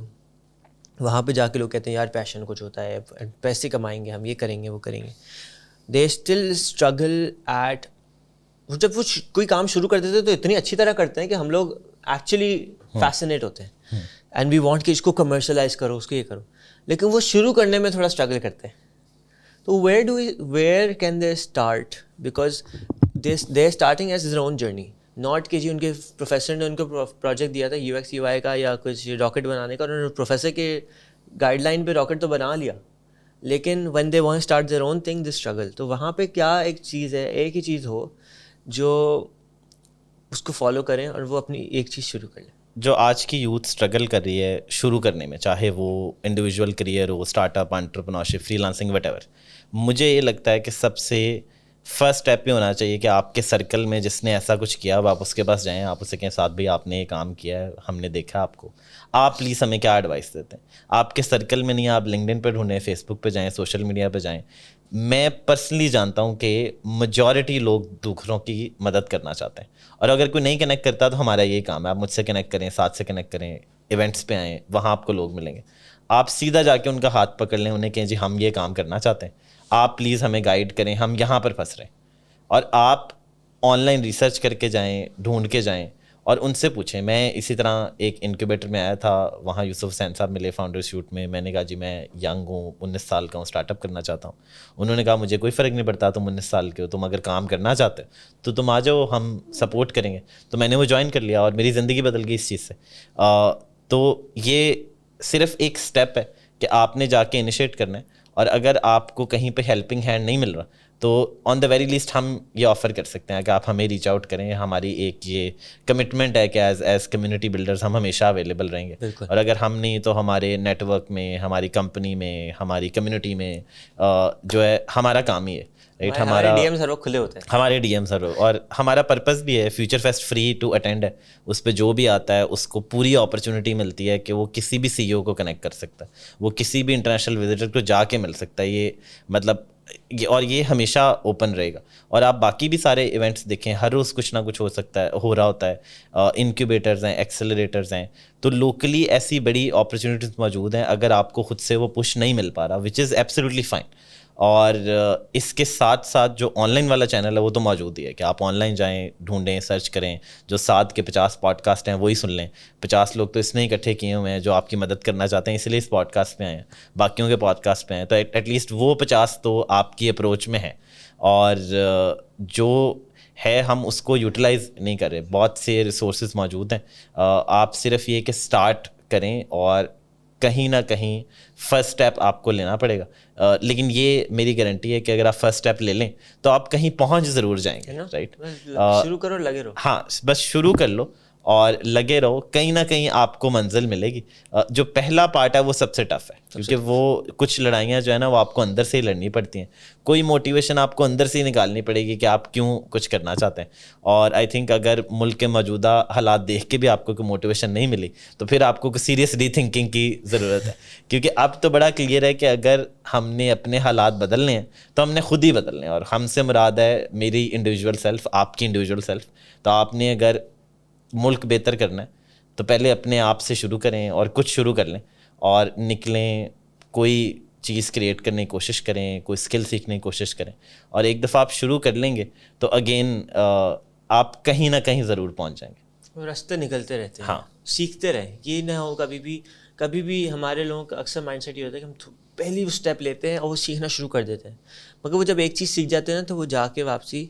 وہاں پہ جا کے لوگ کہتے ہیں یار پیشن کچھ ہوتا ہے, پیسے کمائیں گے, ہم یہ کریں گے وہ کریں گے. دے اسٹل اسٹرگل ایٹ, جب وہ کوئی کام شروع کرتے تھے تو اتنی اچھی طرح کرتے ہیں کہ ہم لوگ ایکچولی فیسنیٹ ہوتے ہیں, اینڈ وی وانٹ کہ اس کو کمرشلائز کرو, اس کو یہ کرو, لیکن وہ شروع کرنے میں تھوڑا اسٹرگل کرتے ہیں. تو where can they start, because they starting as their own journey, not کہ جی ان کے پروفیسر نے ان کو پروجیکٹ دیا تھا یو ایکس یو آئی کا یا کچھ راکٹ بنانے کا, اور انہوں نے پروفیسر کے گائیڈ لائن پہ راکٹ تو بنا لیا, لیکن when they want start their own thing they struggle. تو وہاں پہ کیا ایک چیز ہے, ایک ہی چیز ہو جو اس کو فالو کریں اور وہ اپنی ایک چیز شروع کر لیں. جو آج کی یوتھ اسٹرگل کر رہی ہے شروع کرنے میں, چاہے وہ individual career who, start up, entrepreneurship, free lancing, what ever, مجھے یہ لگتا ہے کہ سب سے فرسٹ اسٹیپ یہ ہونا چاہیے کہ آپ کے سرکل میں جس نے ایسا کچھ کیا, اب آپ اس کے پاس جائیں, آپ اسے کہیں ساتھ بھائی آپ نے یہ کام کیا ہے, ہم نے دیکھا آپ کو, آپ پلیز ہمیں کیا ایڈوائس دیتے ہیں. آپ کے سرکل میں نہیں, آپ لنکڈن پہ ڈھونڈیں, فیس بک پہ جائیں, سوشل میڈیا پہ جائیں. میں پرسنلی جانتا ہوں کہ میجورٹی لوگ دوسروں کی مدد کرنا چاہتے ہیں, اور اگر کوئی نہیں کنیکٹ کرتا تو ہمارا یہی کام ہے, آپ مجھ سے کنیکٹ کریں, ساتھ سے کنیکٹ کریں, ایونٹس پہ آئیں, وہاں آپ کو لوگ ملیں گے. آپ سیدھا جا کے ان کا ہاتھ پکڑ لیں, انہیں کہیں جی ہم یہ کام کرنا چاہتے ہیں, آپ پلیز ہمیں گائیڈ کریں, ہم یہاں پر پھنس رہے ہیں. اور آپ آن لائن ریسرچ کر کے جائیں, ڈھونڈ کے جائیں اور ان سے پوچھیں. میں اسی طرح ایک انکیوبیٹر میں آیا تھا, وہاں یوسف حسین صاحب ملے فاؤنڈر شوٹ میں. میں نے کہا جی میں ینگ ہوں, 19 سال کا ہوں, اسٹارٹ اپ کرنا چاہتا ہوں. انہوں نے کہا مجھے کوئی فرق نہیں پڑتا, تم 19 سال کے ہو, تم اگر کام کرنا چاہتے ہو تو تم آ جاؤ, ہم سپورٹ کریں گے. تو میں نے وہ جوائن کر لیا اور میری زندگی بدل گئی اس چیز سے. تو یہ صرف ایک اسٹیپ ہے کہ آپ نے جا کے انیشیٹ کرنا ہے, اور اگر آپ کو کہیں پہ ہیلپنگ ہینڈ نہیں مل رہا تو آن دا ویری لیسٹ ہم یہ آفر کر سکتے ہیں کہ آپ ہمیں ریچ آؤٹ کریں. ہماری ایک یہ کمٹمنٹ ہے کہ ایز کمیونٹی بلڈرز ہم ہمیشہ اویلیبل رہیں گے, اور اگر ہم نہیں تو ہمارے نیٹ ورک میں, ہماری کمپنی میں, ہماری کمیونٹی میں جو ہے ہمارا کام ہی ہے, رائٹ. ہمارا ڈی ایم ہر وقت کھلے ہوتے ہیں, ہمارے ڈی ایم ہر وقت, اور ہمارا پرپز بھی ہے Future Fest free to attend ہے. اس پہ جو بھی آتا ہے اس کو پوری اپرچونیٹی ملتی ہے کہ وہ کسی بھی سی ای او کو کنیکٹ کر سکتا ہے, وہ کسی بھی انٹرنیشنل وزٹر کو جا کے مل سکتا ہے. یہ مطلب اور یہ ہمیشہ اوپن رہے گا. اور آپ باقی بھی سارے ایونٹس دیکھیں, ہر روز کچھ نہ کچھ ہو رہا ہوتا ہے. انکیوبیٹرز ہیں, ایکسلریٹرز ہیں, تو لوکلی ایسی بڑی اپرچونیٹیز موجود ہیں. اگر آپ کو خود سے وہ پش نہیں مل پا رہا, وچ از ایبسلیوٹلی فائن. اور اس کے ساتھ ساتھ جو آن لائن والا چینل ہے وہ تو موجود ہی ہے کہ آپ آن لائن جائیں, ڈھونڈیں, سرچ کریں. جو 7 کے 50 پوڈ کاسٹ ہیں وہی سن لیں. 50 لوگ تو اس نے اکٹھے کیے ہوئے ہیں جو آپ کی مدد کرنا چاہتے ہیں, اس لیے اس پوڈ کاسٹ پہ آئے ہیں, باقیوں کے پوڈ کاسٹ پہ آئے ہیں. تو ایٹ لیسٹ وہ 50 تو آپ کی اپروچ میں ہے, اور جو ہے ہم اس کو یوٹیلائز نہیں کر رہے. بہت سے ریسورسز موجود ہیں, آپ صرف یہ کہ اسٹارٹ کریں, اور کہیں نہ کہیں فرسٹ اسٹیپ آپ کو لینا پڑے گا. لیکن یہ میری گارنٹی ہے کہ اگر آپ فرسٹ اسٹیپ لے لیں تو آپ کہیں پہنچ ضرور جائیں گے, رائٹ. شروع کرو, لگے رہو. ہاں, بس شروع کر لو اور لگے رہو, کہیں نہ کہیں آپ کو منزل ملے گی. جو پہلا پارٹ ہے وہ سب سے ٹف ہے, کیونکہ وہ کچھ لڑائیاں جو ہے نا وہ آپ کو اندر سے ہی لڑنی پڑتی ہیں. کوئی موٹیویشن آپ کو اندر سے ہی نکالنی پڑے گی کہ آپ کیوں کچھ کرنا چاہتے ہیں. اور آئی تھنک اگر ملک کے موجودہ حالات دیکھ کے بھی آپ کو کوئی موٹیویشن نہیں ملی تو پھر آپ کو سیریس ری تھنکنگ کی ضرورت ہے, کیونکہ اب تو بڑا کلیئر ہے کہ اگر ہم نے اپنے حالات بدلنے ہیں تو ہم نے خود ہی بدلنے ہیں. اور ہم سے مراد ہے میری انڈیویجول سیلف, آپ کی انڈیویجول سیلف. تو آپ نے اگر ملک بہتر کرنا ہے تو پہلے اپنے آپ سے شروع کریں, اور کچھ شروع کر لیں اور نکلیں, کوئی چیز کریٹ کرنے کی کوشش کریں, کوئی اسکل سیکھنے کی کوشش کریں. اور ایک دفعہ آپ شروع کر لیں گے تو اگین آپ کہیں نہ کہیں ضرور پہنچ جائیں گے. راستے نکلتے رہتے ہیں, ہاں, سیکھتے رہیں. یہ نہ ہو کبھی بھی ہمارے لوگوں کا اکثر مائنڈ سیٹ یہ ہوتا ہے کہ ہم پہلی اسٹیپ لیتے ہیں اور وہ سیکھنا شروع کر دیتے ہیں, مگر وہ جب ایک چیز سیکھ جاتے ہیں نا تو وہ جا کے واپسی.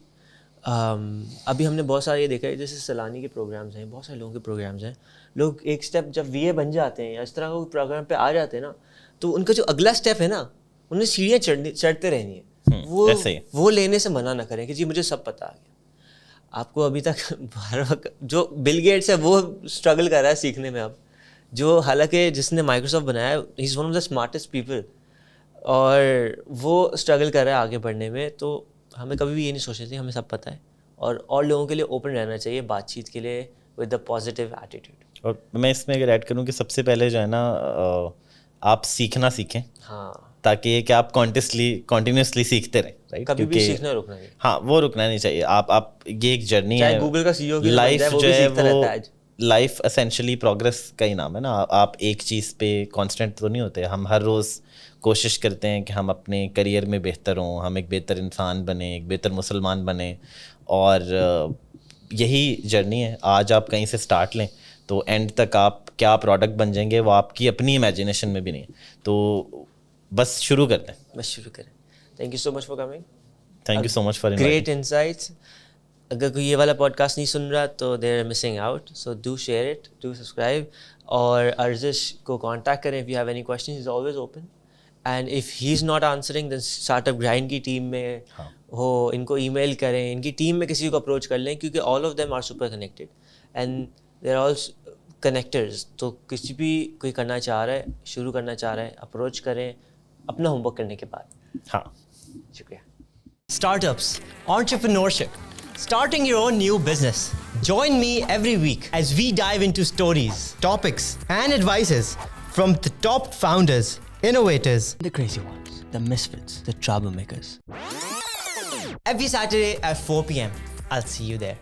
ابھی ہم نے بہت سارے یہ دیکھا ہے, جیسے سیلانی کے پروگرامز ہیں, بہت سارے لوگوں کے پروگرامز ہیں, لوگ ایک اسٹیپ جب وی اے بن جاتے ہیں یا اس طرح کے پروگرام پہ آ جاتے ہیں نا, تو ان کا جو اگلا اسٹیپ ہے نا, انہیں سیڑھیاں چڑھتے رہنی ہے. وہ لینے سے منع نہ کریں کہ جی مجھے سب پتہ آ گیا. آپ کو ابھی تک ہر وقت جو بل گیٹس ہے وہ اسٹرگل کر رہا ہے سیکھنے میں اب, جو حالانکہ جس نے مائیکروسافٹ بنایا he is one of the smartest people, اور وہ اسٹرگل کر رہا ہے آگے بڑھنے میں. تو ہمیں کبھی بھی یہ نہیں سوچنا چاہیے ہمیں سب پتہ ہے, اور لوگوں کے لیے اوپن رہنا چاہیے بات چیت کے لیے ود دا پازیٹیو ایٹیٹیوڈ. اور میں اس میں اگر ایڈ کروں کہ سب سے پہلے جو ہے نا آپ سیکھنا سیکھیں, ہاں, تاکہ یہ کہ آپ کنٹینیوسلی سیکھتے رہیں, رائٹ. کبھی بھی سیکھنا رکنا نہیں. ہاں, وہ رکنا نہیں چاہیے. آپ یہ ایک جرنی ہے, گوگل کا سی او کی لائف جو ہے وہ آج لائف اسینشلی پروگرس کا ہی نام ہے نا. آپ ایک چیز پہ کانسٹنٹ تو نہیں ہوتے. ہم ہر روز کوشش کرتے ہیں کہ ہم اپنے کریئر میں بہتر ہوں, ہم ایک بہتر انسان بنیں, ایک بہتر مسلمان بنیں, اور یہی جرنی ہے. آج آپ کہیں سے اسٹارٹ لیں تو اینڈ تک آپ کیا پروڈکٹ بن جائیں گے وہ آپ کی اپنی امیجنیشن میں بھی نہیں. تو بس شروع کرتے ہیں, بس شروع کریں. Thank you so much for coming. Thank you so much for great insights. اگر کوئی یہ والا پوڈ کاسٹ نہیں سن رہا تو they are missing out, so do share it, do subscribe. اور ارزش کو کانٹیکٹ کریں if you have any question, is always open. And if he is not answering then Startup Grind کی team میں ہو, ان کو ای میل کریں, ان کی ٹیم میں کسی کو اپروچ کر لیں, کیونکہ all of them are super connected. And they're also connectors. تو کسی بھی کوئی کرنا چاہ رہا ہے, شروع کرنا چاہ رہا ہے, اپروچ کریں اپنا ہوم ورک کرنے کے بعد. ہاں, شکریہ. Startups, entrepreneurship, starting your own new business. Join me every week as we dive into stories, topics, and advices from the top founders, innovators, The crazy ones, the misfits, the troublemakers. every Saturday at 4 p.m. I'll see you there.